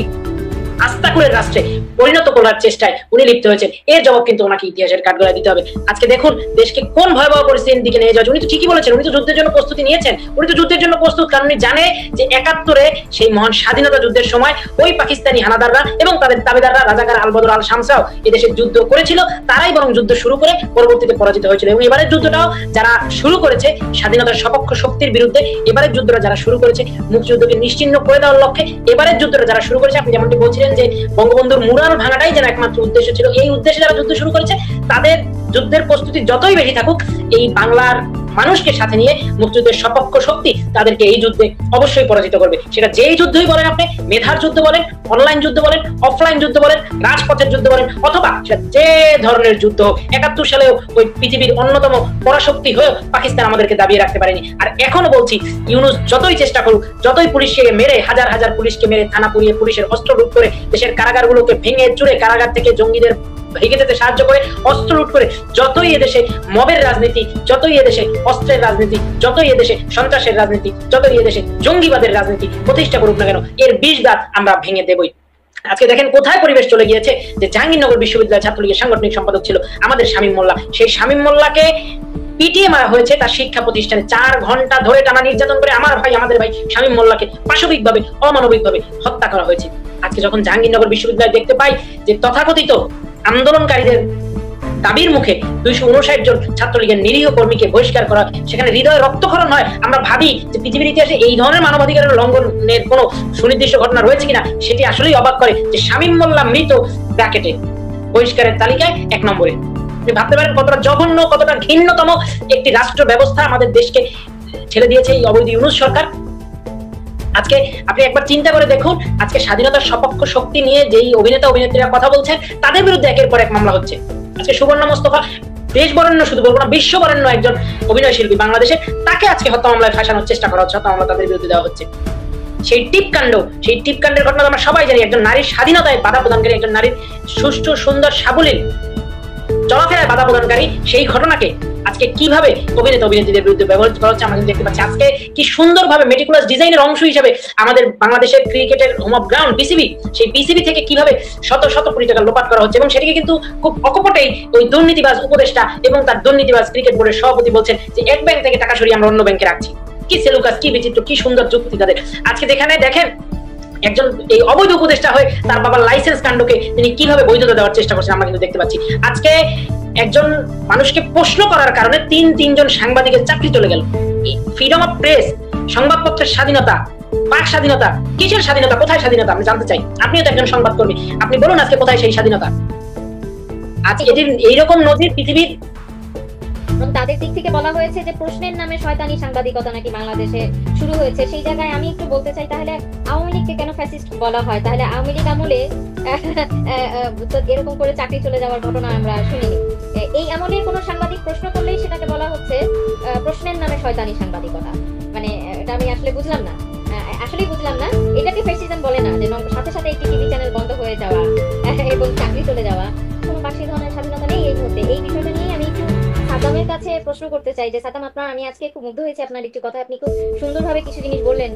আস্তাকুলের রাষ্ট্রে পরিণত করার চেষ্টায় উনি লিপ্ত হয়েছেন, এর জবাব কিন্তু ওনাকে ইতিহাসের কাঠগড়ায় দিতে হবে। আজকে দেখুন দেশকে কোন ভয়াবহ পরিস্থিতির দিকে নিয়ে যাচ্ছে। উনি তো ঠিকই বলেছেন, উনি তো যুদ্ধের জন্য প্রস্তুতি নিয়েছেন, উনি তো যুদ্ধের জন্য প্রস্তুত, কারণ উনি জানে যে ৭১-এ সেই মহান স্বাধীনতা যুদ্ধের সময় ওই পাকিস্তানি হানাদাররা এবং তাদের দাবিদাররা রাজাকার আল বদর আল শামসাও এদেশে যুদ্ধ করেছিল, তারাই বরং যুদ্ধ শুরু করে পরবর্তীতে পরাজিত হয়েছিল। এবং এবারের যুদ্ধটাও যারা শুরু করেছে স্বাধীনতার সপক্ষ শক্তির বিরুদ্ধে, এবারের যুদ্ধটা যারা শুরু করেছে মুক্তিযুদ্ধকে নিশ্চিহ্ন করে দেওয়ার লক্ষ্যে, এবারের যুদ্ধটা যারা শুরু করেছে, আপনি যেমনটি বলছিলেন যে বঙ্গবন্ধুর মুরাল ভাঙাটাই যেন একমাত্র উদ্দেশ্য ছিল, এই উদ্দেশ্যে যারা যুদ্ধ শুরু করেছে তাদের যুদ্ধের প্রস্তুতি যতই বেশি থাকুক, এই বাংলার মানুষকে সাথে নিয়ে মুক্তিযুদ্ধের সপক্ষ শক্তি তাদেরকে এই যুদ্ধে অবশ্যই পরাজিত করবে। সেটা যেই যুদ্ধই বলেন, আপনি মেধার যুদ্ধ বলেন, অনলাইন যুদ্ধ বলেন, অফলাইন যুদ্ধ বলেন, রাজপথের যুদ্ধ বলেন, অথবা সেটা যে ধরনের যুদ্ধ হোক। ৭১ সালেও ওই পৃথিবীর অন্যতম পরাশক্তি হয়েও পাকিস্তান আমাদেরকে দাবিয়ে রাখতে পারেনি। আর এখনো বলছি, ইউনূস যতই চেষ্টা করুক, যতই পুলিশকে মেরে, হাজার হাজার পুলিশকে মেরে, থানা পুড়িয়ে, পুলিশের অস্ত্র লুট করে, দেশের কারাগারগুলোকে ভেঙে চুরে কারাগার থেকে জঙ্গিদের ভেঙে যেতে সাহায্য করে, অস্ত্র লুট করে, যতই এদেশে মবের রাজনীতি, যতই এদেশে অস্ত্রের রাজনীতি, যতই এদেশে সন্ত্রাসের রাজনীতি, যতই এদেশে জঙ্গিবাদের রাজনীতি প্রতিষ্ঠা করুক না কেন, এর ২০ দাঁত আমরা ভেঙে দেবই। আজকে দেখেন কোথায় পরিবেশ চলে গিয়েছে, যে জাহাঙ্গীরনগর বিশ্ববিদ্যালয় ছাত্রলীগের সাংগঠনিক সম্পাদক ছিল আমাদের শামীম মোল্লা, সেই শামীম মোল্লাকে পিটিয়ে মারা হয়েছে তার শিক্ষা প্রতিষ্ঠানে। ৪ ঘন্টা ধরে টানা নির্যাতন করে আমাদের ভাই শামীম মোল্লাকে পাশবিকভাবে, অমানবিকভাবে হত্যা করা হয়েছে। আজকে যখন জাহাঙ্গীরনগর বিশ্ববিদ্যালয় দেখতে পাই যে তথাকথিত আন্দোলনকারীদের দাবির মুখে ২৫৯ জন ছাত্রলীগের নিরীহ কর্মীকে বহিষ্কার করা, সেখানে হৃদয় রক্তক্ষরণ হয়, আমরা ভাবি যে পৃথিবীর ইতিহাসে এই ধরনের মানবাধিকারের লঙ্ঘনের কোনো সুনির্দিষ্ট ঘটনা রয়েছে কিনা। সেটি আসলেই অবাক করে যে শামীম মোল্লা মৃত ব্র্যাকেটে বহিষ্কারের তালিকায় ১ নম্বরে। আপনি ভাবতে পারেন কতটা জঘন্য, কতটা ঘৃণ্যতম একটি রাষ্ট্র ব্যবস্থা আমাদের দেশকে ছেড়ে দিয়েছে এই অবৈধ ইউনূস সরকার। আজকে আপনি একবার চিন্তা করে দেখুন, আজকে স্বাধীনতার সপক্ষ শক্তি নিয়ে যেই অভিনেতা অভিনেত্রীরা কথা বলছেন, তাদের বিরুদ্ধে একের পর এক মামলা হচ্ছে। আজকে সুবর্ণা মোস্তফা, দেশ বরেণ্য, শুধু বলবো না বিশ্ব বরেণ্য একজন অভিনয় শিল্পী বাংলাদেশে, তাকে আজকে হত্যা মামলায় ফাঁসানোর চেষ্টা করা হচ্ছে, হত্যা মামলা তাদের বিরুদ্ধে দেওয়া হচ্ছে। সেই টিপকাণ্ডের ঘটনা আমরা সবাই জানি। একজন নারীর স্বাধীনতায় বাধা প্রদানকারী, একজন নারীর সুষ্ঠু সুন্দর সাবলীল চলাফেরায় বাধা প্রদানকারী সেই ঘটনাকে আজকে কিভাবে অভিনেতা অভিনেত্রীদের বিরুদ্ধে ব্যবহৃত করা হচ্ছে আমরা দেখতে পাচ্ছি। আজকে কি সুন্দরভাবে মেটিকুলাস ডিজাইনের অংশ হিসেবে আমাদের বাংলাদেশের ক্রিকেটের হোম অফ গ্রাউন্ড পিসিবি, সেই পিসিবি থেকে কিভাবে শত শত কোটি টাকা লোপাট করা হচ্ছে, এবং সেটিকে কিন্তু খুব অকপটেই ওই দুর্নীতিবাজ উপদেষ্টা এবং তার দুর্নীতিবাজ ক্রিকেট বোর্ডের সভাপতি বলছেন যে এক ব্যাংক থেকে টাকা সরিয়ে আমরা অন্য ব্যাংকে রাখছি। কি সেলুকাস, কি বিচিত্র, কি সুন্দর যুক্তি তাদের। আজকে যেখানে দেখেন একজন এই অবৈধ উপদেষ্টা হয়ে তার বাবার লাইসেন্স কাণ্ডকে তিনি কিভাবে বৈধতা দেওয়ার চেষ্টা করছেন আমরা কিন্তু দেখতে পাচ্ছি। আজকে একজন মানুষকে প্রশ্ন করার কারণে তিনজন সাংবাদিকের চাকরি চলে গেল। ফ্রিডম অফ প্রেস, সংবাদপত্রের স্বাধীনতা, বাক স্বাধীনতা, কিসের স্বাধীনতা, কোথায় স্বাধীনতা আমি জানতে চাই। আপনিও তো একজন সংবাদকর্মী, আপনি বলুন আজকে কোথায় সেই স্বাধীনতা। আজকে এটির এইরকম নজির পৃথিবীর। তাদের দিক থেকে বলা হয়েছে যে প্রশ্নের নামে শয়তানি সাংবাদিকতা নাকি বাংলাদেশে শুরু হয়েছে। সেই জায়গায় আমি একটু বলতে চাই, তাহলে আওয়ামী লীগকে কেন ফ্যাসিস্ট বলা হয়? তাহলে আওয়ামী লীগ আমলে এরকম করে চাকরি চলে যাওয়ার ঘটনা আমরা শুনিনি। এই আমলের কোনো সাংবাদিক প্রশ্ন করলেই সেটাকে বলা হচ্ছে প্রশ্নের নামে শয়তানি সাংবাদিকতা। মানে এটা আমি আসলে বুঝলাম না, আসলেই বুঝলাম না। এটাকে ফ্যাসিজম বলে না যে সাথে সাথে একটি টিভি চ্যানেল বন্ধ হয়ে যাওয়া এবং চাকরি চলে যাওয়া, কোনো বাকি ধরনের স্বাধীনতা নেই এই মুহূর্তে। এই বিষয়টা নিয়ে আমি একটু সাদ্দামের কাছে প্রশ্ন করতে চাই যে সাদ্দাম, আমি আজকে খুব মুগ্ধ হয়েছি আপনার একটি কথা, আপনি খুব সুন্দরভাবে কিছু জিনিস বললেন,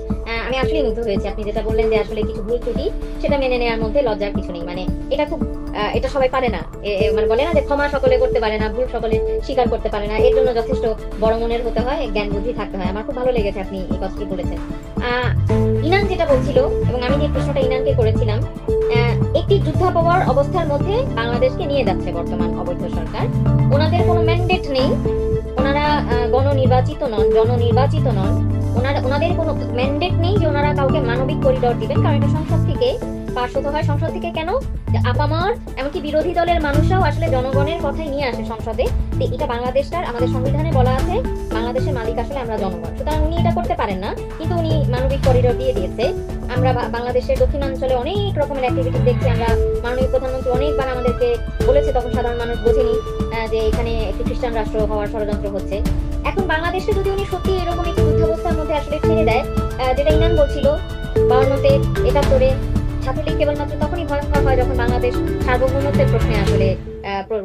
আমি আসলেই মুগ্ধ হয়েছি। আপনি যেটা বললেন যে আসলে কিছু ভুল ত্রুটি সেটা মেনে নেওয়ার মধ্যে লজ্জার কিছু নেই। মানে এটা খুব এটা সবাই পারে না, মানে বলে না যে ক্ষমা সকলে করতে পারে না, ভুল সকলে স্বীকার করতে পারে না, এর জন্য যথেষ্ট বড় মনের হতে হয়, জ্ঞান বুদ্ধি থাকতে হয়। আমার খুব ভালো লেগেছে আপনি এই কথাটি বলেছেন। ইনান যেটা বলছিল, এবং আমি যে প্রশ্নটা ইনানকে করেছিলাম, একটি যুদ্ধাপর অবস্থার মধ্যে বাংলাদেশকে নিয়ে যাচ্ছে বর্তমান অবৈধ সরকার। ওনাদের কোনো ম্যান্ডেট নেই, ওনারা গণনির্বাচিত নন, জননির্বাচিত নন, ওনাদের কোনো ম্যান্ডেট নেই যে ওনারা কাউকে মানবিক করিডোর দিবেন, কারণ এটা সংসদ থেকে পাশ হতে হয়। সংসদ থেকে কেন? আপামার এমনকি বিরোধী দলের মানুষরাও আসলে জনগণের কথাই নিয়ে আসে সংসদে। এটা বাংলাদেশটার আমাদের সংবিধানে বলা আছে বাংলাদেশের মালিক আসলে আমরা জনগণ, সুতরাং উনি এটা করতে পারেন না, কিন্তু উনি মানবিক করিডোর দিয়ে দিয়েছে। আমরা বাংলাদেশের দক্ষিণাঞ্চলে অনেক রকমের অ্যাক্টিভিটি দেখছি, আমরা মাননীয় প্রধানমন্ত্রী অনেকবার আমাদেরকে বলেছে, তখন সাধারণ মানুষ বোঝেনি যে এখানে একটি খ্রিস্টান রাষ্ট্র হওয়ার ষড়যন্ত্র হচ্ছে। এখন বাংলাদেশে যদি উনি সত্যি এরকম একটি যুদ্ধাবস্থার মধ্যে আসলে ছেড়ে দেয়, যেটা ইনান বলছিল 52-তে 71-এ ছাত্রলীগ কেবলমাত্র তখনই ভয়ঙ্কর হয় যখন বাংলাদেশ সার্বভৌমত্বের প্রশ্নে আসলে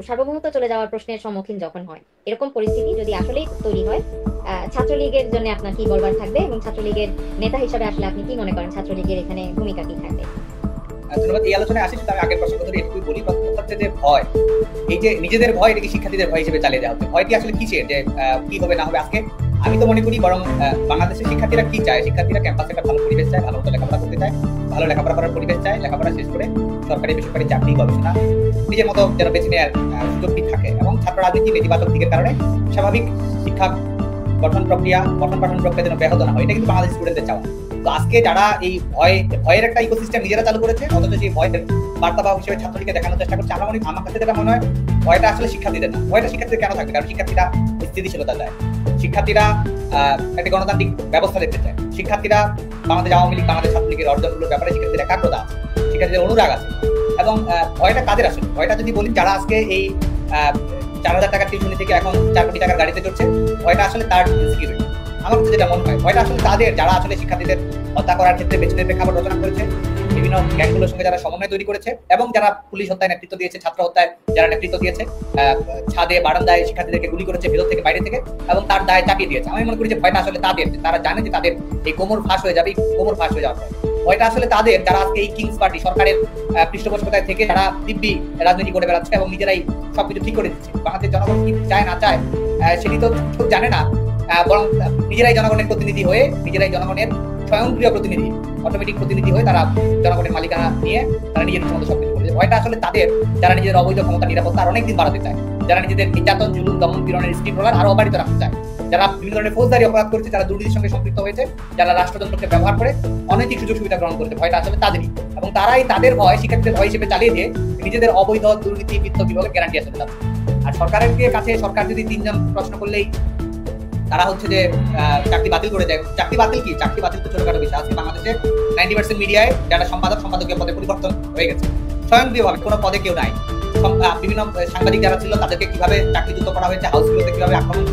সার্বভৌমত্ব চলে যাওয়ার প্রশ্নের সম্মুখীন যখন হয়। এরকম পরিস্থিতি যদি আসলেই তৈরি হয়, ছাত্রলীগের জন্য আপনার কি বলবার থাকবে, এবং ছাত্রলীগের নেতা হিসাবে আসলে আপনি কি মনে করেন ছাত্রলীগের এখানে ভূমিকা কি থাকবে? ধন্যবাদ। এই আলোচনায় আসি, আমি আগের প্রসঙ্গ ধরে একটু বলি। প্রথম হচ্ছে যে ভয়, এই যে নিজেদের ভয়, এটা কি শিক্ষার্থীদের ভয় হিসেবে চালিয়ে দেওয়া হচ্ছে? ভয়টি আসলে কিসের, যে কি হবে না হবে? আজকে আমি তো মনে করি বরং বাংলাদেশের শিক্ষার্থীরা কি চায়, শিক্ষার্থীরা ক্যাম্পাসে একটা ভালো পরিবেশ চায়, ভালো মতো লেখাপড়া করতে চায়, ভালো লেখাপড়া করার পরিবেশ চায়, লেখাপড়া শেষ করে সরকারি বেসরকারি চাকরি গবেষণা নিজের মতো যেন বেছে নেওয়ার সুযোগটি থাকে। এবং ছাত্র রাজনীতি নেতিবাচক দিকের কারণে স্বাভাবিক শিক্ষা গঠন প্রক্রিয়া যেন ব্যাহত না হয়, এটা কিন্তু বাংলাদেশ স্টুডেন্টদের চাওয়া। তো আজকে যারা এই ভয়ের একটা ইকোসিস্টেম নিজেরা চালু করেছে, অথচ সেই ভয়ের বার্তাবাহক হিসেবে ছাত্রলীগকে দেখানোর চেষ্টা করছে, আমার কাছে যেটা মনে হয় ভয়টা আসলে শিক্ষার্থীদের না। ভয়টা শিক্ষার্থীদের কেন থাকবে? কারণ শিক্ষার্থীরা স্থিতিশীলতা চায়, শিক্ষার্থীরা একটা গণতান্ত্রিক ব্যবস্থা দেখতে চায়, শিক্ষার্থীরা বাংলাদেশ আওয়ামী লীগ, বাংলাদেশ ছাত্রলীগের অর্জনগুলোর ব্যাপারে শিক্ষার্থীদের একাগ্রতা আছে, শিক্ষার্থীদের অনুরাগ আছে। এবং ভয়টা কাদের আসলে? ভয়টা যদি বলি, যারা আজকে এই 4,000 টাকার টিউশনি থেকে এখন 4 কোটি টাকার গাড়িতে চড়ছে, ভয়টা আসলে তার ইনসিকিউরিটি। আমার কাছে যেটা মনে হয়, ভয়টা আসলে তাদের যারা আসলে শিক্ষার্থীদের হত্যা করার ক্ষেত্রে পেছনের প্রেক্ষাপট রচনা করেছে, বিভিন্ন গ্যাংগুলোর সঙ্গে যারা সমন্বয় তৈরি করেছে, এবং যারা পুলিশ হত্যায় নেতৃত্ব দিয়েছে, ছাত্র হত্যায় যারা নেতৃত্ব দিয়েছে, ছাদে বারান্দায় শিক্ষার্থীদেরকে গুলি করেছে ভেতর থেকে বাইরে থেকে, এবং তার দায় চাপিয়ে দিয়েছে। আমি মনে করি যে ভয়টা আসলে তাদের, তারা জানে যে তাদের এই কোমর ফাঁস হয়ে যাবে, কোমর ফাঁস হয়ে যাওয়ার ভয়টা আসলে তাদের, যারা আজকে এই কিংস পার্টি সরকারের পৃষ্ঠপোষকতায় থেকে যারা দিব্যি রাজনীতি করে বেড়াচ্ছে এবং নিজেরাই সবকিছু ঠিক করে দিচ্ছে। বাংলাদেশের জনগণ কি চায় না চায় সেটি তো জানে না, বরং নিজেরাই জনগণের প্রতিনিধি হয়ে, নিজেরাই জনগণের স্বয়ংক্রিয় প্রতিনিধি, অটোমেটিক প্রতিনিধি হয়ে তারা জনগণের মালিকানা নিয়ে তারা নিজেদের মতো সবকিছু করেছে। ভয়টা আসলে তাদের, যারা নিজেদের অবৈধ ক্ষমতা নিরাপত্তা আর অনেকদিন বাড়াতে চায়, যারা নিজেদের নির্যাতন জুলুম দমন পীড়নের স্টিম রোলার আরো অবারিত রাখতে চায়, যারা বিভিন্ন ধরনের ফৌজদারি অপরাধ করেছে, যারা দুর্নীতির সঙ্গে সম্পৃক্ত হয়েছে, যারা রাষ্ট্রযন্ত্রকে ব্যবহার করে অনৈতিক সুযোগ সুবিধা গ্রহণ করেছে, ভয়টা আসলে তাদেরই। এবং তারাই তাদের ভয় শিক্ষার্থীদের ভয় হিসেবে চালিয়ে দিয়ে নিজেদের অবৈধ দুর্নীতি বিত্ত বিভাগের গ্যারান্টি আসলে যাচ্ছে। আর সরকারের কাছে সরকার যদি 3 জন প্রশ্ন করলেই তারা হচ্ছে যে চাকরি বাতিল করে দেয়, চাকরি বাতিল কি? চাকরি বাতিল তো ছোটখাটো বিষয়। আজকে বাংলাদেশে 90% মিডিয়ায় যারা সম্পাদকীয় পদে পরিবর্তন হয়ে গেছে স্বয়ংক্রিয়ভাবে, কোনো পদে কেউ নাই। বিভিন্ন সাংবাদিক যারা ছিল তাদেরকে কিভাবে চাকরিচ্যুত করা হয়েছে, হাউসগুলোতে কিভাবে আক্রমণ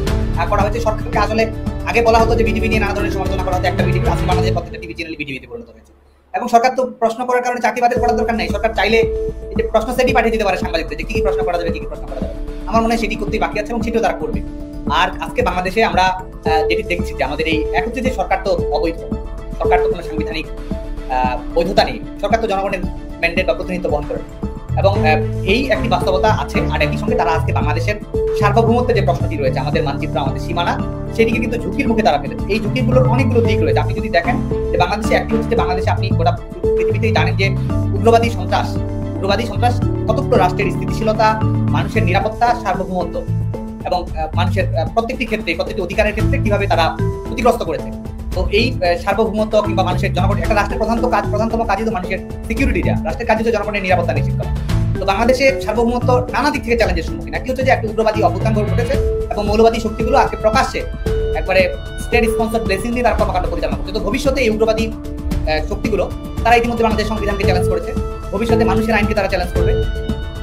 করা হয়েছে। সরকারকে আসলে আগে বলা হতো যে বিজিবি নিয়ে নানা ধরনের সমালোচনা করা হতো, একটা বিজিবি, আজকে বাংলাদেশের প্রত্যেকটা টিভি চ্যানেল বিজিবিতে পরিণত হয়েছে। এবং সরকার তো প্রশ্ন করার কারণে চাকরি বাতিল করার দরকার নাই, সরকার চাইলে যে প্রশ্ন সেটই পাঠিয়ে দিতে পারে সাংবাদিকদের, যে কি কি প্রশ্ন করা যাবে, কি কি প্রশ্ন করা যাবে। আমার মনে হয় সেটি করতেই বাকি আছে এবং সেটিও তারা করবে। আর আজকে বাংলাদেশে আমরা যেটি দেখছি যে আমাদের এই এক হচ্ছে যে সরকার তো অবৈধ, সরকার তো কোনো সাংবিধানিক বৈধতা নেই, সরকার তো জনগণের ম্যান্ডেট বা প্রতিনিধিত্ব বহন করে, এবং এই একটি বাস্তবতা আছে। আর একই সঙ্গে তারা আজকে বাংলাদেশের সার্বভৌমত্বের যে প্রশ্নটি রয়েছে, আমাদের মানচিত্র, আমাদের সীমানা, সেটিকে কিন্তু ঝুঁকির মুখে তারা ফেলেছে। এই ঝুঁকিগুলোর অনেকগুলো দিক রয়েছে। আপনি যদি দেখেন যে বাংলাদেশে একটি হচ্ছে যে বাংলাদেশে আপনি গোটা পৃথিবীতেই জানেন যে উগ্রবাদী সন্ত্রাস কতগুলো রাষ্ট্রের স্থিতিশীলতা, মানুষের নিরাপত্তা, সার্বভৌমত্ব এবং মানুষের প্রত্যেকটি ক্ষেত্রে, প্রত্যেকটি অধিকারের ক্ষেত্রে কিভাবে তারা ক্ষতিগ্রস্ত করেছে। তো এই সার্বভৌমত্ব কিংবা মানুষের জনগণ, একটা রাষ্ট্রের প্রধানতম কাজই তো মানুষের সিকিউরিটি দেওয়া, রাষ্ট্রের কাজই তো জনগণের নিরাপত্তা নিশ্চিত করা। তো বাংলাদেশের সার্বভৌমত্ব নানা দিক থেকে চ্যালেঞ্জের সম্মুখীন। একটি হচ্ছে যে একটি উগ্রবাদী অভ্যুত্থান ঘটেছে এবং মৌলবাদী শক্তিগুলো আজকে প্রকাশ্যে একবারে স্টেট স্পন্সর ব্লেসিং দিয়ে তারা কর্মকাণ্ড পরিচালনা করছে। তো ভবিষ্যতে এই উগ্রবাদী শক্তিগুলো তারা ইতিমধ্যে বাংলাদেশ সংবিধানকে চ্যালেঞ্জ করেছে, ভবিষ্যতে মানুষের আইনকে তারা চ্যালেঞ্জ করবে,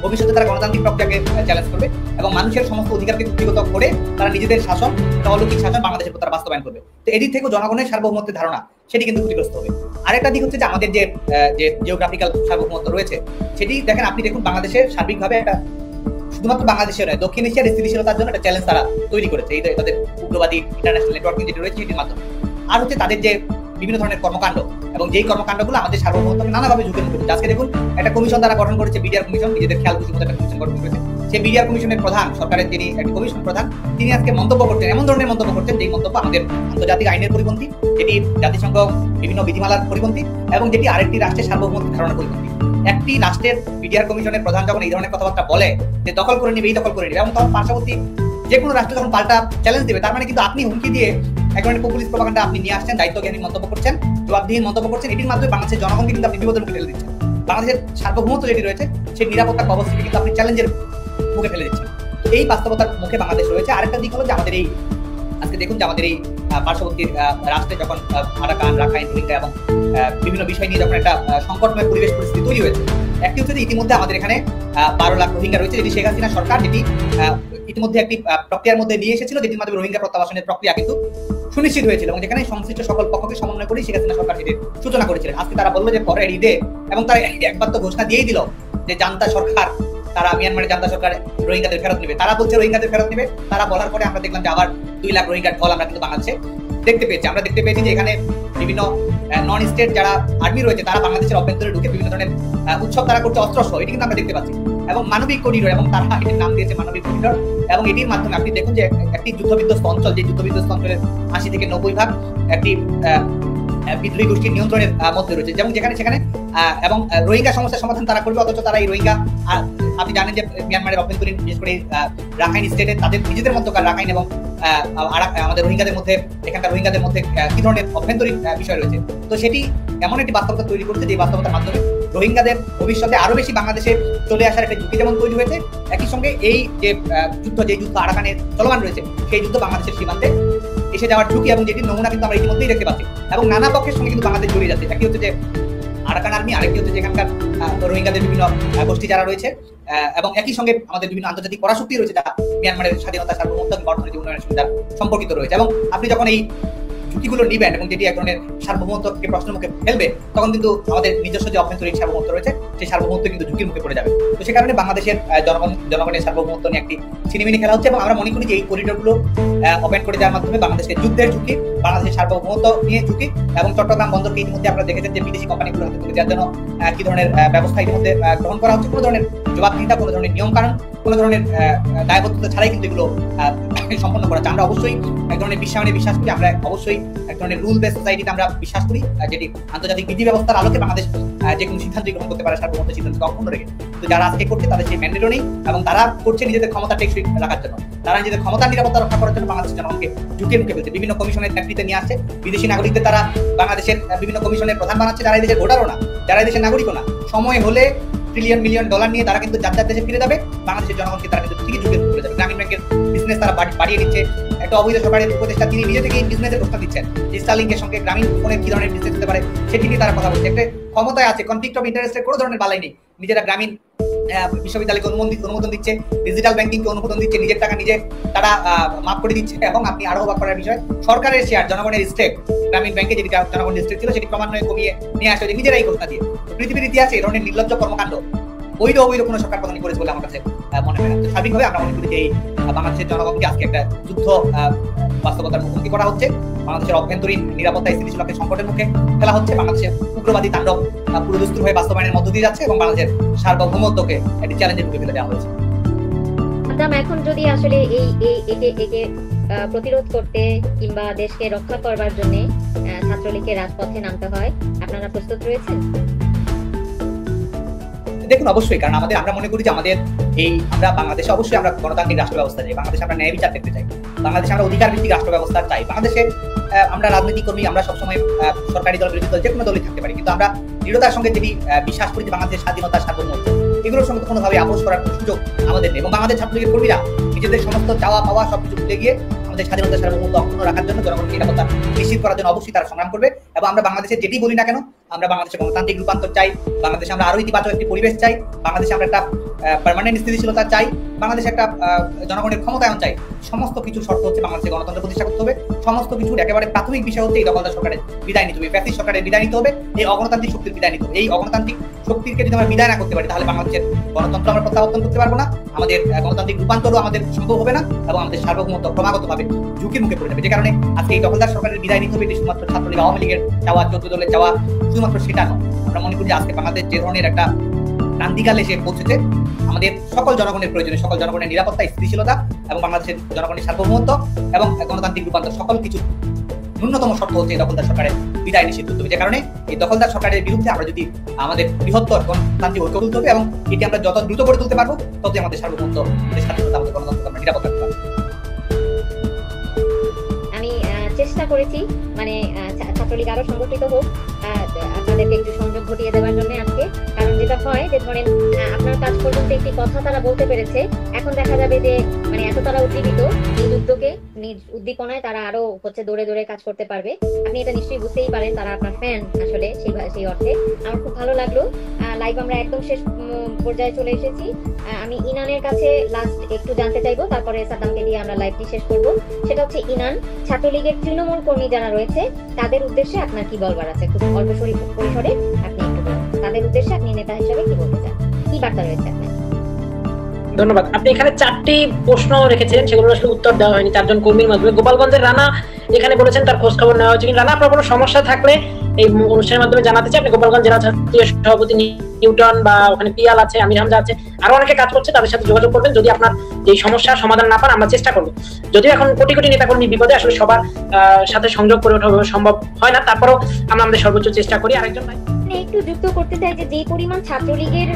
ভবিষ্যতে তারা গণতান্ত্রিক প্রক্রিয়াকে চ্যালেঞ্জ করবে এবং মানুষের সমস্ত অধিকারকে কুক্ষিগত করে তারা নিজেদের শাসন, অলৌকিক শাসন বাংলাদেশের উপর তারা বাস্তবায়ন করবে। তো এদিক থেকে জনগণের সার্বভৌমত্বের ধারণা সেটি কিন্তু ক্ষতিগ্রস্ত হবে। আরেকটা দিক হচ্ছে যে আমাদের যে জিওগ্রাফিক্যাল সার্বভৌমত্ব রয়েছে, সেটি দেখেন, আপনি দেখুন বাংলাদেশের সার্বিকভাবে একটা শুধুমাত্র বাংলাদেশের নয়, দক্ষিণ এশিয়ার স্থিতিশীলতার জন্য একটা চ্যালেঞ্জ তারা তৈরি করেছে এই তাদের উগ্রবাদী ইন্টারন্যাশনাল নেটওয়ার্কিং যেটি রয়েছে সেটির মাধ্যমে। আর হচ্ছে তাদের যে বিভিন্ন ধরনের কর্মকাণ্ড, এবং যেই কর্মকাণ্ডগুলো আমাদের সার্বভৌমত্বকে নানাভাবে ঝুঁকির মুখে ফেলছে। আজকে দেখুন একটা কমিশন তারা গঠন করেছে, বিডিআর কমিশন, নিজেদের খেয়াল খুশি মতো একটা কমিশন গঠন করেছে। সেই বিডিআর কমিশনের প্রধান, সরকারের যিনি একটি কমিশন প্রধান, তিনি আজকে মন্তব্য করছেন, এমন ধরনের মন্তব্য করছেন যেই মন্তব্য আমাদের আন্তর্জাতিক আইনের পরিপন্থী, যেটি জাতিসংঘ বিভিন্ন বিধিমালার পরিপন্থী, এবং যেটি আরেকটি রাষ্ট্রের সার্বভৌমত্বের ধারণা পরিপন্থী। একটি রাষ্ট্রের বিডিআর কমিশনের প্রধান যখন এই ধরনের কথাবার্তা বলে যে দখল করে নিবে, এই দখল করে নিবে, এবং তখন পার্শ্ববর্তী যে কোনো রাষ্ট্র যখন পাল্টা চ্যালেঞ্জ দেবে, তার মানে কিন্তু আপনি হুমকি দিয়ে এক ধরনের পপুলিস্ট প্রপাগান্ডা আপনি নিয়ে আসছেন, দায়িত্বজ্ঞানী মন্তব্য করছেন, জবাবদিহীন মন্তব্য করছেন। এটির মাধ্যমে বাংলাদেশের জনগণকে কিন্তু আপনি বিপদের মুখে ফেলে দিচ্ছেন। বাংলাদেশের সার্বভৌমত্ব যেটি রয়েছে সেই নিরাপত্তা কবচটিকে কিন্তু আপনি চ্যালেঞ্জের মুখে ফেলে দিচ্ছেন। এই বাস্তবতার মুখে বাংলাদেশ রয়েছে। আরেকটা দিক হলো যে আমাদের এই আজকে দেখুন যে আমাদের এই পার্শ্ববর্তী রাষ্ট্রে যখন আরাকান, রাখাইন, রোহিঙ্গা এবং বিভিন্ন বিষয় নিয়ে যখন একটা সংকটময় পরিবেশ পরিস্থিতি তৈরি হয়েছে, একটি হচ্ছে যে ইতিমধ্যে আমাদের এখানে 12 লাখ রোহিঙ্গা রয়েছে, যেটি শেখ হাসিনা সরকার যেটি ইতিমধ্যে একটি প্রক্রিয়ার মধ্যে নিয়ে এসেছিল, যেটির মাধ্যমে রোহিঙ্গা প্রত্যাবাসনের প্রক্রিয়া কিন্তু সুনিশ্চিত হয়েছিল, এবং যেখানে সংশ্লিষ্ট সকল পক্ষকে সমন্বয় করে শেখ হাসিনা সরকার সেটির সূচনা করেছিলেন। আজকে তারা বললো যে পরের ঈদে, এবং তারা একবার তো ঘোষণা দিয়েই দিল যে জান্তা সরকার, তারা মিয়ানমারের জান্তা সরকার রোহিঙ্গাদের ফেরত নেবে। তারা বলছে রোহিঙ্গাদের ফেরত নেবে, তারা বলার পরে আমরা দেখলাম যে আবার 2 লাখ রোহিঙ্গার ঢল আমরা কিন্তু বাংলাদেশে দেখতে পেয়েছি। আমরা দেখতে পেয়েছি যে এখানে বিভিন্ন নন স্টেট যারা আর্মি রয়েছে তারা বাংলাদেশের অভ্যন্তরে ঢুকে বিভিন্ন ধরনের উৎসব তারা করছে অস্ত্র, এটি কিন্তু আমরা দেখতে পাচ্ছি। এবং মানবিক করিডোর, এবং তারা এটির নাম দিয়েছে মানবিক করিডোর, এবং এটির মাধ্যমে আপনি দেখুন যে একটি যুদ্ধবিধ্বস্ত অঞ্চল, যে যুদ্ধবিধ্বস্ত অঞ্চলের 80 থেকে 90% একটি বিদ্রোহী গোষ্ঠীর নিয়ন্ত্রণের মধ্যে রয়েছে, যেমন যেখানে সেখানে এবং রোহিঙ্গা সমস্যার সমাধান তারা করবে, অথচ তারা এই রোহিঙ্গা, আপনি জানেন যে মিয়ানমারের অভ্যন্তরীণ বিশেষ করে রাখাইন স্টেটে তাদের নিজেদের মধ্যকার রাখাইন এবং আমাদের রোহিঙ্গাদের মধ্যে, এখানকার রোহিঙ্গাদের মধ্যে কি ধরনের অভ্যন্তরীণ বিষয় রয়েছে। তো সেটি এমন একটি বাস্তবতা তৈরি করছে যে বাস্তবতার মাধ্যমে রোহিঙ্গাদের ভবিষ্যতে আরো বেশি বাংলাদেশে চলে আসার একটা ঝুঁকি যেমন তৈরি হয়েছে, একই সঙ্গে এই যে যুদ্ধ আরাকানে চলমান রয়েছে, সেই যুদ্ধ বাংলাদেশের সীমান্তে এসে যাওয়ার ঝুঁকি, এবং যেটির নমুনা কিন্তু আমরা ইতিমধ্যেই দেখতে পাচ্ছি, এবং নানা পক্ষের সঙ্গে কিন্তু বাংলাদেশ জড়িয়ে যাচ্ছে। একটি হচ্ছে যে আরাকান আর্মি, আরেকটি হচ্ছে যেখানকার রোহিঙ্গাদের বিভিন্ন গোষ্ঠী যারা রয়েছে, এবং একই সঙ্গে আমাদের বিভিন্ন আন্তর্জাতিক পরাশক্তি রয়েছে যা মিয়ানমারের স্বাধীনতা, সার্বভৌমত্ব এবং অর্থনৈতিক উন্নয়নের সঙ্গে সম্পর্কিত রয়েছে। এবং আপনি যখন এই ঝুঁকিগুলো নিবেন এবং যেটি এক ধরনের সার্বভৌমত্বকে প্রশ্নের মুখে ফেলবে, তখন কিন্তু আমাদের নিজস্ব যে অভ্যন্তরীণ সার্বভৌমত্ব রয়েছে সেই সার্বভৌমত্ব কিন্তু ঝুঁকির মুখে পড়ে যাবে। তো সে কারণে বাংলাদেশের জনগণের সার্বভৌমত্ব নিয়ে একটি ছিনিমিনি খেলা হচ্ছে, এবং আমরা মনে করি যে এই করিডোরগুলো ওপেন করে দেওয়ার মাধ্যমে বাংলাদেশকে যুদ্ধের ঝুঁকি, বাংলাদেশের সার্বভৌমত্ব নিয়ে ঝুঁকি, এবং চট্টগ্রাম বন্দরকে ইতিমধ্যে আপনারা দেখেছেন যে বিদেশি কোম্পানিগুলো হাতে তুলে দেওয়ার জন্য কি ধরনের ব্যবস্থা ইতিমধ্যে গ্রহণ করা হচ্ছে। কোনো ধরনের জবাবদিহিতা, কোনো ধরনের নিয়ম কানুন, কোনো ধরনের দায়বদ্ধতা ছাড়াই কিন্তু এগুলো সম্পন্ন করা হচ্ছে। আমরা অবশ্যই এক ধরনের বিশ্বায়নে বিশ্বাস করি, আমরা অবশ্যই এক ধরনের রুল বেস সোসাইটিতে আমরা বিশ্বাস করি, যেটি আন্তর্জাতিক বিধি ব্যবস্থার আলোকে বাংলাদেশ যে কোনো সিদ্ধান্ত গ্রহণ করতে পারে সার্বভৌমত্ব সিদ্ধান্তকে অক্ষুণ্ণ রেখে। তো যারা আজকে করছে তাদের সেই ম্যান্ডেটও নেই, এবং তারা করছে নিজেদের ক্ষমতা টেকসই রাখার জন্য, তারা নিজেদের ক্ষমতার নিরাপত্তা রক্ষা করার জন্য বাংলাদেশের জনগণকে ঝুঁকির মুখে ফেলছে। বিভিন্ন কমিশনের নেতৃত্বে নিয়ে আসছে, বিদেশি নাগরিকদের তারা বাংলাদেশের বিভিন্ন কমিশনের প্রধান বানাচ্ছে, যারা এই দেশের ভোটারও না, যারা এই দেশের নাগরিকও না। সময় হলে ট্রিলিয়ন মিলিয়ন ডলার নিয়ে তারা কিন্তু যার যার দেশে ফিরে যাবে, বাংলাদেশের জনগণকে তারা কিন্তু ঠিকই ঝুঁকির মুখে ফেলে যাবে। গ্রামীণ ব্যাংকের বিজনেস তারা বাড়িয়ে দিচ্ছে, একটা অবৈধ সরকারের উপদেষ্টা তিনি নিজে থেকেই বিজনেসের প্রস্তাব দিচ্ছেন, স্টারলিংকের সঙ্গে গ্রামীণ ফোনের কি ধরনের বিজনেস হতে পারে সেটি নিয়ে তারা কথা বলছে। একটা ক্ষমতায় আছে, কনফ্লিক্ট অফ ইন্টারেস্টের কোনো ধরনের বালাই নেই। নিজেরা গ্রামীণ বিশ্ববিদ্যালয়কে অনুমোদন দিচ্ছে, ডিজিটাল ব্যাংকিংকে অনুমোদন দিচ্ছে, নিজের টাকা নিজে তারা মাফ করে দিচ্ছে। এবং আপনি আরো অবাক করার বিষয়, সরকারের শেয়ার, জনগণের স্টেক, গ্রামীণ ব্যাংকে যেটি জনগণের স্টেক ছিল সেটি ক্রমান্বয়ে কমিয়ে নিয়ে আসে নিজেরাই ঘোষণা দিয়ে। পৃথিবীর ইতিহাসে এই ধরনের নির্লজ্জ কর্মকাণ্ড বৈধ কোনো সরকার প্রধানই করেছে বলে আমার কাছে মনে হয় না। স্বাভাবিকভাবে আমরা মনে করি যে এই বাংলাদেশের জনগণকে আজকে একটা যুদ্ধ বাস্তবতার মুখোমুখি করা হচ্ছে, বাংলাদেশের অভ্যন্তরীণ নিরাপত্তা স্থিতিশীলতাকে সংকটের মুখে ফেলা হচ্ছে, বাংলাদেশের উগ্রবাদী তাণ্ডব পুরোদস্তুর হয়ে বাস্তবায়নের মধ্য দিয়ে যাচ্ছে, এবং বাংলাদেশের সার্বভৌমত্বকে একটি চ্যালেঞ্জের মুখে ফেলে দেওয়া হয়েছে। এখন যদি আসলে একে প্রতিরোধ করতে কিংবা দেশকে রক্ষা করবার জন্য ছাত্রলীগকে রাজপথে নামতে হয়, আপনারা প্রস্তুত রয়েছেন? দেখুন, অবশ্যই, কারণ আমরা মনে করি যে আমরা বাংলাদেশে অবশ্যই আমরা গণতান্ত্রিক রাষ্ট্র ব্যবস্থা চাই, বাংলাদেশে আমরা ন্যায় বিচার দেখতে চাই, বাংলাদেশে আমরা অধিকার ভিত্তিক রাষ্ট্র ব্যবস্থা চাই। বাংলাদেশে আমরা রাজনৈতিক কর্মী, আমরা সবসময় সরকারি দল, বিরোধী দল, যে কোনো দলই থাকতে পারি, কিন্তু আমরা দৃঢ়তার সঙ্গে যেটি বিশ্বাস করি যে বাংলাদেশের স্বাধীনতা, সার্বভৌমত্ব, এগুলোর সঙ্গে কোনোভাবে আপোষ করার সুযোগ আমাদের নেই। এবং বাংলাদেশ ছাত্রলীগের কর্মীরা নিজেদের সমস্ত চাওয়া পাওয়া সবকিছু ভুলে গিয়ে আমাদের স্বাধীনতা, সার্বভৌমত্ব অক্ষুণ্ণ রাখার জন্য, জনগণকে নিরাপত্তা নিশ্চিত করার জন্য অবশ্যই তারা সংগ্রাম করবে। এবং আমরা বাংলাদেশে যেটি বলি না কেন, আমরা বাংলাদেশে গণতান্ত্রিক রূপান্তর চাই, বাংলাদেশে আমরা আরো ইতিবাচক একটি পরিবেশ চাই, বাংলাদেশে আমরা একটা পার্মানেন্ট স্থিতিশীলতা চাই, বাংলাদেশে একটা জনগণের ক্ষমতায়ন চাই। সমস্ত কিছু শর্ত হচ্ছে বাংলাদেশে গণতন্ত্র প্রতিষ্ঠা করতে হবে। সমস্ত কিছুর একেবারে প্রাথমিক বিষয় হচ্ছে এই দখলদার সরকারের বিদায় নিতে হবে, ফ্যাসিস্ট সরকারের বিদায় নিতে হবে, এই অগণতান্ত্রিক শক্তির বিদায় নিতে হবে। এই অগণতান্ত্রিক শক্তিকে যদি আমরা বিদায় না করতে পারি, তাহলে বাংলাদেশের গণতন্ত্র আমরা প্রত্যাবর্তন করতে পারবো না, আমাদের গণতান্ত্রিক রূপান্তরও আমাদের সম্ভব হবে না, এবং আমাদের সার্বভৌমত্ব ক্রমাগতভাবে ঝুঁকির মুখে পড়ে যাবে। যে কারণে আজকে এই দখলদার সরকারের বিদায় নিতে হবে, শুধুমাত্র ছাত্রলীগ, আওয়ামী লীগের চাওয়া, 14 দলের চাওয়া, শুধুমাত্র সেটা নয়। আমরা মনে করি যে আজকে বাংলাদেশ যে ধরনের একটা ক্রান্তিকালে এসে পৌঁছেছে, আমাদের সকল জনগণের প্রয়োজনে, সকল জনগণের নিরাপত্তা, স্থিতিশীলতা এবং বাংলাদেশের জনগণের সার্বভৌমত্ব এবং গণতান্ত্রিক রূপান্তর, সকল কিছু ন্যূনতম শর্ত হচ্ছে এই দখলদার সরকারের বিদায় নিষিদ্ধ করতে হবে। যে কারণে এই দখলদার সরকারের বিরুদ্ধে আমরা যদি আমাদের বৃহত্তর গণতান্ত্রিক ঐক্য তুলতে হবে, এবং এটি আমরা যত দ্রুত করে তুলতে পারবো, ততই আমাদের সার্বভৌমত্ব, আমাদের স্বাধীনতা, আমাদের গণতন্ত্র আমরা নিরাপদ রাখতে পারবো। আমি চেষ্টা করেছি মানে ছাত্রলীগ আরো সংগঠিত হোক, আপনাদেরকে একটু সংযোগ ঘটিয়ে দেওয়ার জন্য আজকে। কারণ যেটা হয় যে ধরেন আপনার কাজ পর্যন্ত একটি কথা তারা বলতে পেরেছে, এখন দেখা যাবে যে মানে এত তারা উদ্দীপিত, নিজ উদ্যোগে, নিজ উদ্দীপনায় তারা আরো দৌড়ে দৌড়ে কাজ করতে পারবে। আপনি এটা নিশ্চয়ই বুঝতেই পারেন, তারা আপনার ফ্যান আসলে সেই অর্থে। আমার খুব ভালো লাগলো। লাইভ আমরা একদম শেষ পর্যায়ে চলে এসেছি। আমি ইনানের কাছে লাস্ট একটু জানতে চাইবো, তারপরে সাদ্দামকে দিয়ে আমরা লাইভটি শেষ করব। সেটা হচ্ছে, ইনান, ছাত্রলীগের তৃণমূল কর্মী যারা রয়েছে তাদের উদ্দেশ্যে আপনার কি বলবার আছে? খুব অল্প পরিসরে আপনি একটু বলুন, তাদের উদ্দেশ্যে আপনি নেতা হিসেবে কি বলতে চান, কি বার্তা রয়েছে আপনার? ধন্যবাদ। আপনি এখানে 4টি প্রশ্ন রেখেছিলেন, সেগুলো আসলে উত্তর দেওয়া হয়নি 4 জন কর্মীর মাধ্যমে। গোপালগঞ্জের রানা এখানে বলেছেন তার খোঁজ খবর নেওয়া হচ্ছে। রানা, আপনার কোনো সমস্যা থাকলে এই অনুষ্ঠানের মাধ্যমে জানাতে চাই, আপনি গোপালগঞ্জ জেলা ছাত্রলীগের সভাপতি নিউটন বা ওখানে পিয়াল আছে, আমির হামজা আছে, আরো অনেকে কাজ করছে, তাদের সাথে যোগাযোগ করবেন। যদি আপনার এই সমস্যার সমাধান না পান, আমরা চেষ্টা করবো। যদিও এখন কোটি কোটি নেতাকর্মী বিপদে, আসলে সবার সাথে সংযোগ করে ওঠা সম্ভব হয় না, তারপরও আমরা আমাদের সর্বোচ্চ চেষ্টা করি। আরেকজন ভাই একটু যুক্ত করতে চাই যে পরিমাণ ছাত্রলীগের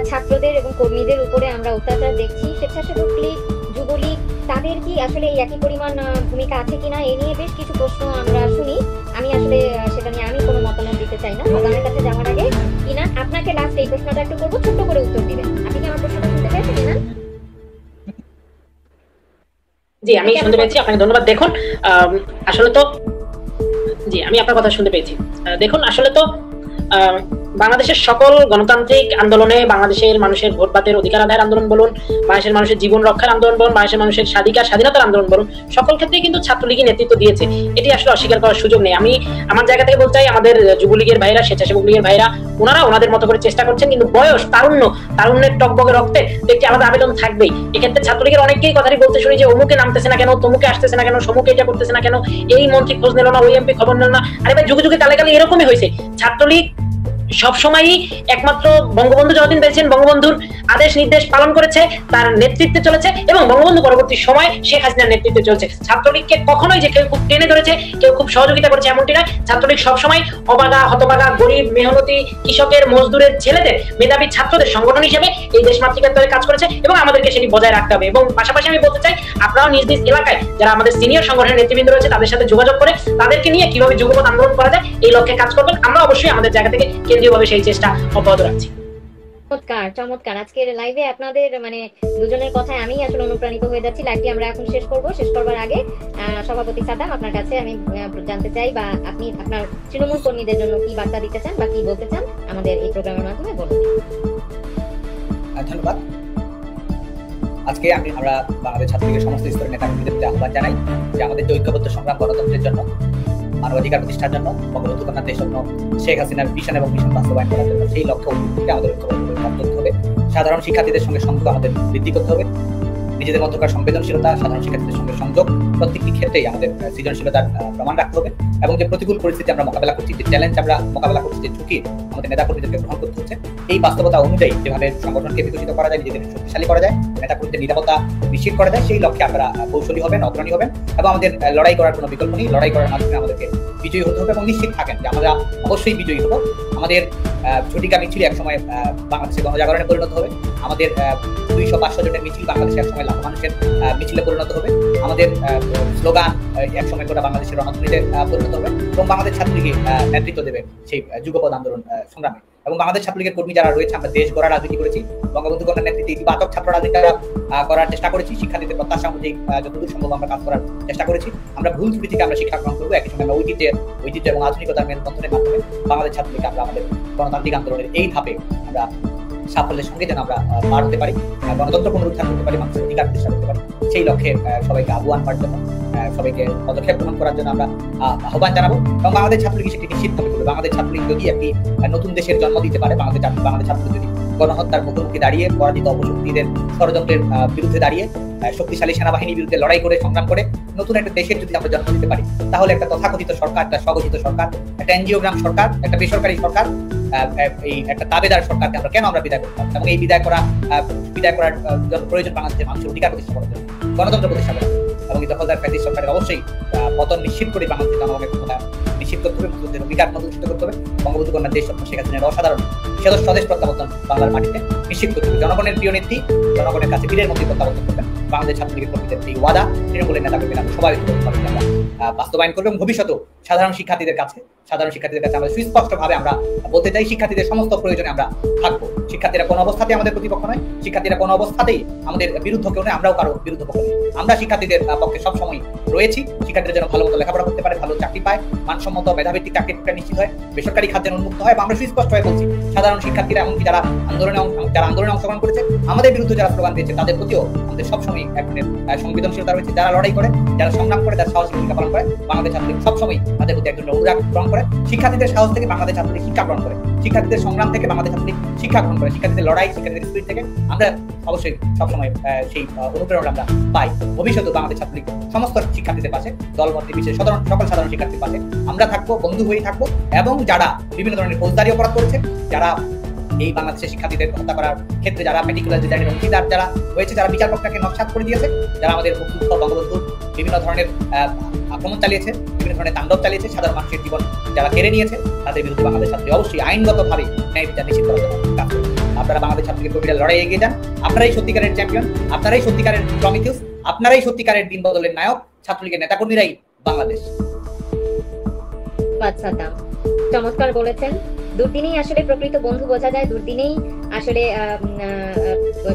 ছাত্রদের এবং কর্মীদের উপরে আমরা অত্যাচার দেখছি, স্বেচ্ছাসেবক লীগ, যুবলীগ, তাদের কি আসলে এই একই পরিমাণ ভূমিকা আছে কিনা, এ নিয়ে বেশ কিছু প্রশ্ন আমরা শুনি। আমি আসলে সেটা নিয়ে আমি কোনো মতামত দিতে চাই না। প্রধানের কাছে যাওয়ার আগে ইনান, আপনাকে লাস্ট এই প্রশ্নটা একটু করবো, ছোট্ট করে উত্তর দিবেন। আপনি কি আমার প্রশ্নটা শুনতে পেয়েছেন ইনান? জি, আমি শুনতে পেয়েছি, আপনাকে ধন্যবাদ। দেখুন, আসলে তো জি, আমি আপনার কথা শুনতে পেয়েছি। দেখুন, আসলে তো বাংলাদেশের সকল গণতান্ত্রিক আন্দোলনে, বাংলাদেশের মানুষের ভোট বাতের অধিকার আদায়ের আন্দোলন বলুন, বাংলাদেশের মানুষের জীবন রক্ষার আন্দোলন বলুন, বাংলাদেশের মানুষের স্বাধীনতার আন্দোলন বলুন, সকল ক্ষেত্রেই কিন্তু ছাত্রলীগই নেতৃত্ব দিয়েছে। এটি আসলে অস্বীকার করার সুযোগ নেই। আমি আমার জায়গা থেকে বলতে চাই, আমাদের যুবলীগের ভাইরা, স্বেচ্ছাসেবক লীগের ভাইরা, ওনারা ওনাদের মতো করে চেষ্টা করছেন, কিন্তু বয়স, তারুণ্যের টকবগে রক্তে একটি আলাদা আবেদন থাকবেই। এক্ষেত্রে ছাত্রলীগের অনেকেই কথাটি বলতে শুনি যে অমুকে নামতেছে না কেন, তমুকে আসতেছে না কেন, সমুকে এটা করতেছে না কেন, এই মন্ত্রী খোঁজ নিল না, ওই এমপি খবর নিল না। আরে ভাই, যুগে যুগে কালে কালে এরকমই হয়েছে। ছাত্রলীগ সবসময়ই একমাত্র বঙ্গবন্ধু যতদিন বেঁচেছেন, বঙ্গবন্ধুর আদেশ নির্দেশ পালন করেছে, তার নেতৃত্বে চলেছে, এবং বঙ্গবন্ধু পরবর্তী সময় শেখ হাসিনার নেতৃত্বে চলছে। ছাত্রলীগকে কখনোই যে কেউ খুব টেনে ধরেছে, কেউ খুব সহযোগিতা করেছে এমনটি নয়। ছাত্রলীগ সবসময় অবাগা, হতবাগা, গরিব, মেহনতি, কৃষকের, মজদুরের ছেলেদের, মেধাবী ছাত্রদের সংগঠন হিসেবে এই দেশমাতৃকার তরে কাজ করেছে, এবং আমাদেরকে সেটি বজায় রাখতে হবে। এবং পাশাপাশি আমি বলতে চাই, আপনারাও নিজ নিজ এলাকায় যারা আমাদের সিনিয়র সংগঠনের নেতৃবৃন্দ রয়েছে, তাদের সাথে যোগাযোগ করে তাদেরকে নিয়ে কিভাবে যুগপৎ আন্দোলন করা যায় এই লক্ষ্যে কাজ করবেন। আমরা অবশ্যই আমাদের জায়গা থেকে কেন্দ্রীয়ভাবে সেই চেষ্টা অব্যাহত রাখছি। চমৎকার চমৎকার। আজকের লাইভে আপনাদের দুজনের কথায় আমি আসলে অনুপ্রাণিত হয়ে যাচ্ছি। লাইভটি আমরা এখন শেষ করব। শেষ করবার আগে সভাপতি সাদ্দাম, আপনার কাছে আমি জানতে চাই, বা আপনি আপনার তৃণমূল কর্মীদের জন্য কি বার্তা দিতে চান বা কি বলতে চান আমাদের এই প্রোগ্রামের মাধ্যমে বলুন। ধন্যবাদ। আজকে আমরা বাংলাদেশ ছাত্রলীগের সমস্ত স্তরের নেতা কর্মীদের আহ্বান জানাই যে আমাদের যে ঐক্যবদ্ধ সংগ্রাম গণতন্ত্রের জন্য, মানবাধিকার প্রতিষ্ঠার জন্য, বঙ্গবন্ধু কন্যা দেশস্বপ্ন শেখ হাসিনার ভিশন এবং মিশন বাস্তবায়ন করার জন্য সেই লক্ষ্য উদ্যোগকে আমাদের ঐক্যবদ্ধভাবে কাজ করতে হবে। সাধারণ শিক্ষার্থীদের সঙ্গে সংযোগ আমাদের বৃদ্ধি করতে হবে। নিজেদের মধ্যকার সংবেদনশীলতা, সাধারণ শিক্ষার্থীদের সঙ্গে সংযোগ, প্রত্যেকটি ক্ষেত্রেই আমাদের সৃজনশীলতার প্রমাণ রাখতে হবে। এবং যে প্রতিকূল পরিস্থিতি আমরা মোকাবেলা করছি, যে চ্যালেঞ্জ আমরা মোকাবেলা করছি, যে ঝুঁকি আমাদের নেতা কর্মীদেরকে গ্রহণ করতে হচ্ছে, এই বাস্তবতা অনুযায়ী যেভাবে সংগঠনকে বিকশিত করা যায়, নিজেদের শক্তিশালী করা যায়, নেতা কর্মীদের নিরাপত্তা নিশ্চিত করা যায়, সেই লক্ষ্যে আমরা কৌশলী হবেন, অগ্রণী হবেন। এবং আমাদের লড়াই করার কোনো বিকল্প নেই। লড়াই করার মাধ্যমে আমাদেরকে বিজয়ী হতে হবে এবং নিশ্চিত থাকেন যে আমরা অবশ্যই বিজয়ী হব। আমাদের ঝটিকা মিছিল একসময় বাংলাদেশের গণজাগরণে পরিণত হবে। আমাদের 200-500 জনের মিছিল বাংলাদেশে একসময় লাখ মানুষের মিছিলে পরিণত হবে। আমাদের স্লোগান একসময় গোটা বাংলাদেশের রণধ্বনিতে পরিণত হবে এবং বাংলাদেশ ছাত্রলীগের নেতৃত্ব দেবে সেই যুগপৎ আন্দোলন সংগ্রামে। এবং বাংলাদেশ ছাত্রলীগের কর্মী যারা রয়েছে, আমরা দেশ গড়ার রাজনীতি করেছি, বঙ্গবন্ধু কন্যার নেতৃত্বে ইতিবাচক ছাত্র রাজনীতি করার চেষ্টা করেছি, শিক্ষার্থীদের প্রত্যাশা অনুযায়ী যতদূর সম্ভব আমরা কাজ করার চেষ্টা করেছি। আমরা ভুল ত্রুটি থেকে আমরা শিক্ষা গ্রহণ করবো। একই সঙ্গে আমরা ঐতিহ্য এবং আধুনিকতার মেলবন্ধনের মাধ্যমে বাংলাদেশ ছাত্রলীগকে আমরা আমাদের গণতান্ত্রিক আন্দোলনের এই ধাপে আমরা সাফল্যের সঙ্গে যেন আমরা পার হতে পারি, গণতন্ত্র পুনরুদ্ধার করতে পারি, মানুষের অধিকার প্রতিষ্ঠা করতে পারি, সেই লক্ষ্যে সবাইকে আহ্বান করার জন্য, সবাইকে পদক্ষেপ গ্রহণ করার জন্য আমরা আহ্বান জানাবো। এবং বাংলাদেশ ছাত্রলীগ সেটি নিশ্চিতভাবে করবে। বাংলাদেশ ছাত্রলীগ যদি একটি নতুন দেশের জন্ম দিতে পারে, বাংলাদেশ ছাত্রলীগ যদি গণহত্যার মুখোমুখি দাঁড়িয়ে, পরাজিত অপশক্তিদের ষড়যন্ত্রের বিরুদ্ধে দাঁড়িয়ে, শক্তিশালী সেনাবাহিনীর বিরুদ্ধে লড়াই করে, সংগ্রাম করে নতুন একটা দেশের যদি আমরা জন্ম দিতে পারি, তাহলে একটা তথাকথিত সরকার, একটা স্বঘোষিত সরকার, একটা এনজিওগ্রাম সরকার, একটা বেসরকারি সরকার, এই একটা দাবেদার সরকারকে আমরা কেন আমরা বিদায় করতাম? এবং এই বিদায় করার প্রয়োজন বাংলাদেশের মানুষের অধিকার প্রতিষ্ঠা করার জন্য, গণতন্ত্র প্রতিষ্ঠা করার জন্য। এবং এই দখলদার ফ্যাসিস্ট সরকারের অবশ্যই পতন নিশ্চিত করে বাংলাদেশের জনগণের ক্ষমতা নিশ্চিত করতে হবে, মুসলিমদের অধিকার প্রতিষ্ঠিত করতে হবে। বঙ্গবন্ধু কন্যার দেশস্বপ্ন শেখ হাসিনার অসাধারণ স্বদেশ প্রত্যাবর্তন বাংলার মাটিতে নিশ্চিত করতে হবে। জনগণের প্রিয় নেত্রী, জনগণের কাছে বীরের মধ্যে প্রত্যাবর্তন করবেন। বাংলাদেশ ছাত্রলীগের কর্মীদের এই ওয়াদা তৃণমূলের নেতা কর্মীরা সবাই আমরা বাস্তবায়ন করবে। এবং ভবিষ্যতেও সাধারণ শিক্ষার্থীদের কাছে আমরা সুস্পষ্টভাবে আমরা বলতে চাই, শিক্ষার্থীদের সমস্ত প্রয়োজনে আমরা থাকবো। শিক্ষার্থীরা কোনো অবস্থাতেই আমাদের প্রতিপক্ষ নয়, শিক্ষার্থীরা কোনো অবস্থাতেই আমাদের বিরুদ্ধ কেউ নয়, আমরাও কারো বিরুদ্ধ পক্ষ নই। আমরা শিক্ষার্থীদের পক্ষে সবসময় রয়েছি। শিক্ষার্থীরা যেন ভালো মতো লেখাপড়া করতে পারে, ভালো চাকরি পায়, মানসম্মত মেধাভিত্তিক চাকরি নিশ্চিত হয়, বেসরকারি খাত যেন উন্মুক্ত হয়। আমরা সুস্পষ্ট হয়ে বলছি, সাধারণ শিক্ষার্থীরা এমনকি যারা আন্দোলনে অংশগ্রহণ করেছে, আমাদের বিরুদ্ধে যারা স্লোগান দিয়েছে, তাদের প্রতিও আমাদের সবসময় এক ধরনের সংবেদনশীলতা রয়েছে। যারা লড়াই করে, যারা সংগ্রাম করে, যারা সাহসী ভূমিকা পালন করে, বাংলাদেশ ছাত্রলীগ সবসময় তাদের প্রতি একজন অনুরাগ গ্রহণ করে, শিক্ষার্থীদের সাহস থেকে বাংলাদেশ ছাত্রলীগ শিক্ষা গ্রহণ করে, শিক্ষার্থীদের সংগ্রাম থেকে বাংলাদেশ ছাত্রলীগ শিক্ষা গ্রহণ করে, শিক্ষার্থীদের লড়াই, শিক্ষার্থীদের স্পিরিট থেকে আমরা অবশ্যই সবসময় সেই অনুপ্রেরণা আমরা পাই। ভবিষ্যতে বাংলাদেশ ছাত্রলীগ সমস্ত শিক্ষার্থীদের পাশে, দলমত বিশেষ সকল সাধারণ শিক্ষার্থীর পাশে আমরা থাকবো, বন্ধু হয়েই থাকবো। এবং যারা বিভিন্ন ধরনের ফৌজদারি অপরাধ করেছে, যারা এই বাংলাদেশের শিক্ষার্থীদের হত্যা করার ক্ষেত্রে যারা মেটিকুলার ডিজাইনের অংশীদার যারা হয়েছে, যারা বিচার প্রক্রিয়াকে নস্যাৎ করে দিয়েছে, যারা আমাদের মুক্তিযুদ্ধ বঙ্গবন্ধু বিভিন্ন ধরনের আক্রমণ চালিয়েছে, বিভিন্ন ধরনের তাণ্ডব চালিয়েছে, সাধারণ মানুষের জীবন যারা কেড়ে নিয়েছে, তাদের বিরুদ্ধে বাংলাদেশ ছাত্রলীগ অবশ্যই আইনগতভাবে ন্যায় বিচার নিশ্চিত করার জন্য কাজ করবে। আপনারা বাংলাদেশ ছাত্রলীগের কর্মীরা লড়াই এগিয়ে যান। আপনারাই সত্যিকারের চ্যাম্পিয়ন, আপনারাই সত্যিকারের প্রমিথিউস, আপনারাই সত্যিকারের দিন বদলের নায়ক। ছাত্রলীগের নেতাকর্মীরাই বাংলাদেশ। সাদ্দাম চমৎকার বলেছেন। দুর্দিনেই আসলে প্রকৃত বন্ধু বোঝা যায়, দুর্দিনেই আসলে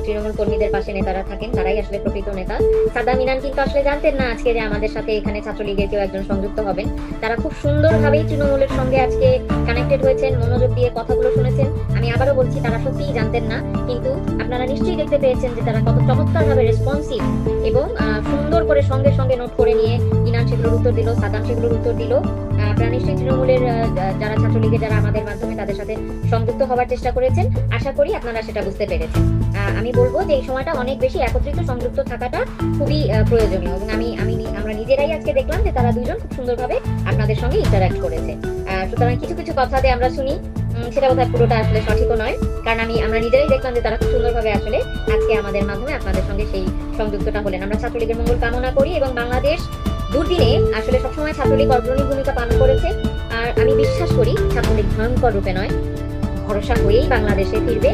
তৃণমূল কর্মীদের পাশে নেতারা থাকেন, তারাই আসলে প্রকৃত নেতা। সাদ্দাম ইনান কিন্তু আসলে জানতেন না আজকে যে আমাদের সাথে এখানে ছাত্রলীগের কেউ একজন সংযুক্ত হবেন। তারা খুব সুন্দরভাবেই তৃণমূলের সঙ্গে আজকে কানেক্টেড হয়েছেন, মনোযোগ দিয়ে কথাগুলো শুনেছেন। আমি আবারও বলছি, তারা সত্যিই জানতেন না, কিন্তু আপনারা নিশ্চয়ই দেখতে পেয়েছেন যে তারা কত চমৎকারভাবে রেসপন্সিভ এবং সুন্দর করে সঙ্গে সঙ্গে নোট করে নিয়ে ইনান সেগুলোর উত্তর দিল, সাদ্দাম সেগুলোর উত্তর দিল। আপনারা নিশ্চয়ই তৃণমূলের যারা ছাত্রলীগের যারা আমাদের মাধ্যমে তাদের সাথে সংযুক্ত হওয়ার চেষ্টা করেছেন, আশা করি আপনারা সেটা বুঝতে পেরেছেন। আমি বলবো যে এই সময়টা অনেক বেশি একত্রিত সংযুক্ত থাকাটা খুবই প্রয়োজনীয়, এবং আমরা নিজেরাই আজকে দেখলাম যে তারা দুইজন খুব সুন্দরভাবে আপনাদের সঙ্গে ইন্টারঅ্যাক্ট করেছে। সুতরাং কিছু কিছু কথাতে আমরা শুনি, সেটা বোধহয় পুরোটা আসলে সঠিকও নয়, কারণ আমরা নিজেরাই দেখলাম যে তারা খুব সুন্দরভাবে আসলে আজকে আমাদের মাধ্যমে আপনাদের সঙ্গে সেই সংযুক্তটা হলেন। আমরা ছাত্রলীগের মঙ্গল কামনা করি, এবং বাংলাদেশ দুর্দিনে আসলে সবসময় ছাত্রলীগ অগ্রণী ভূমিকা পালন করেছে। আর আমি বিশ্বাস করি ছাত্রলীগ ভয়ঙ্কর রূপে নয়, ভরসা হয়েই বাংলাদেশে ফিরবে।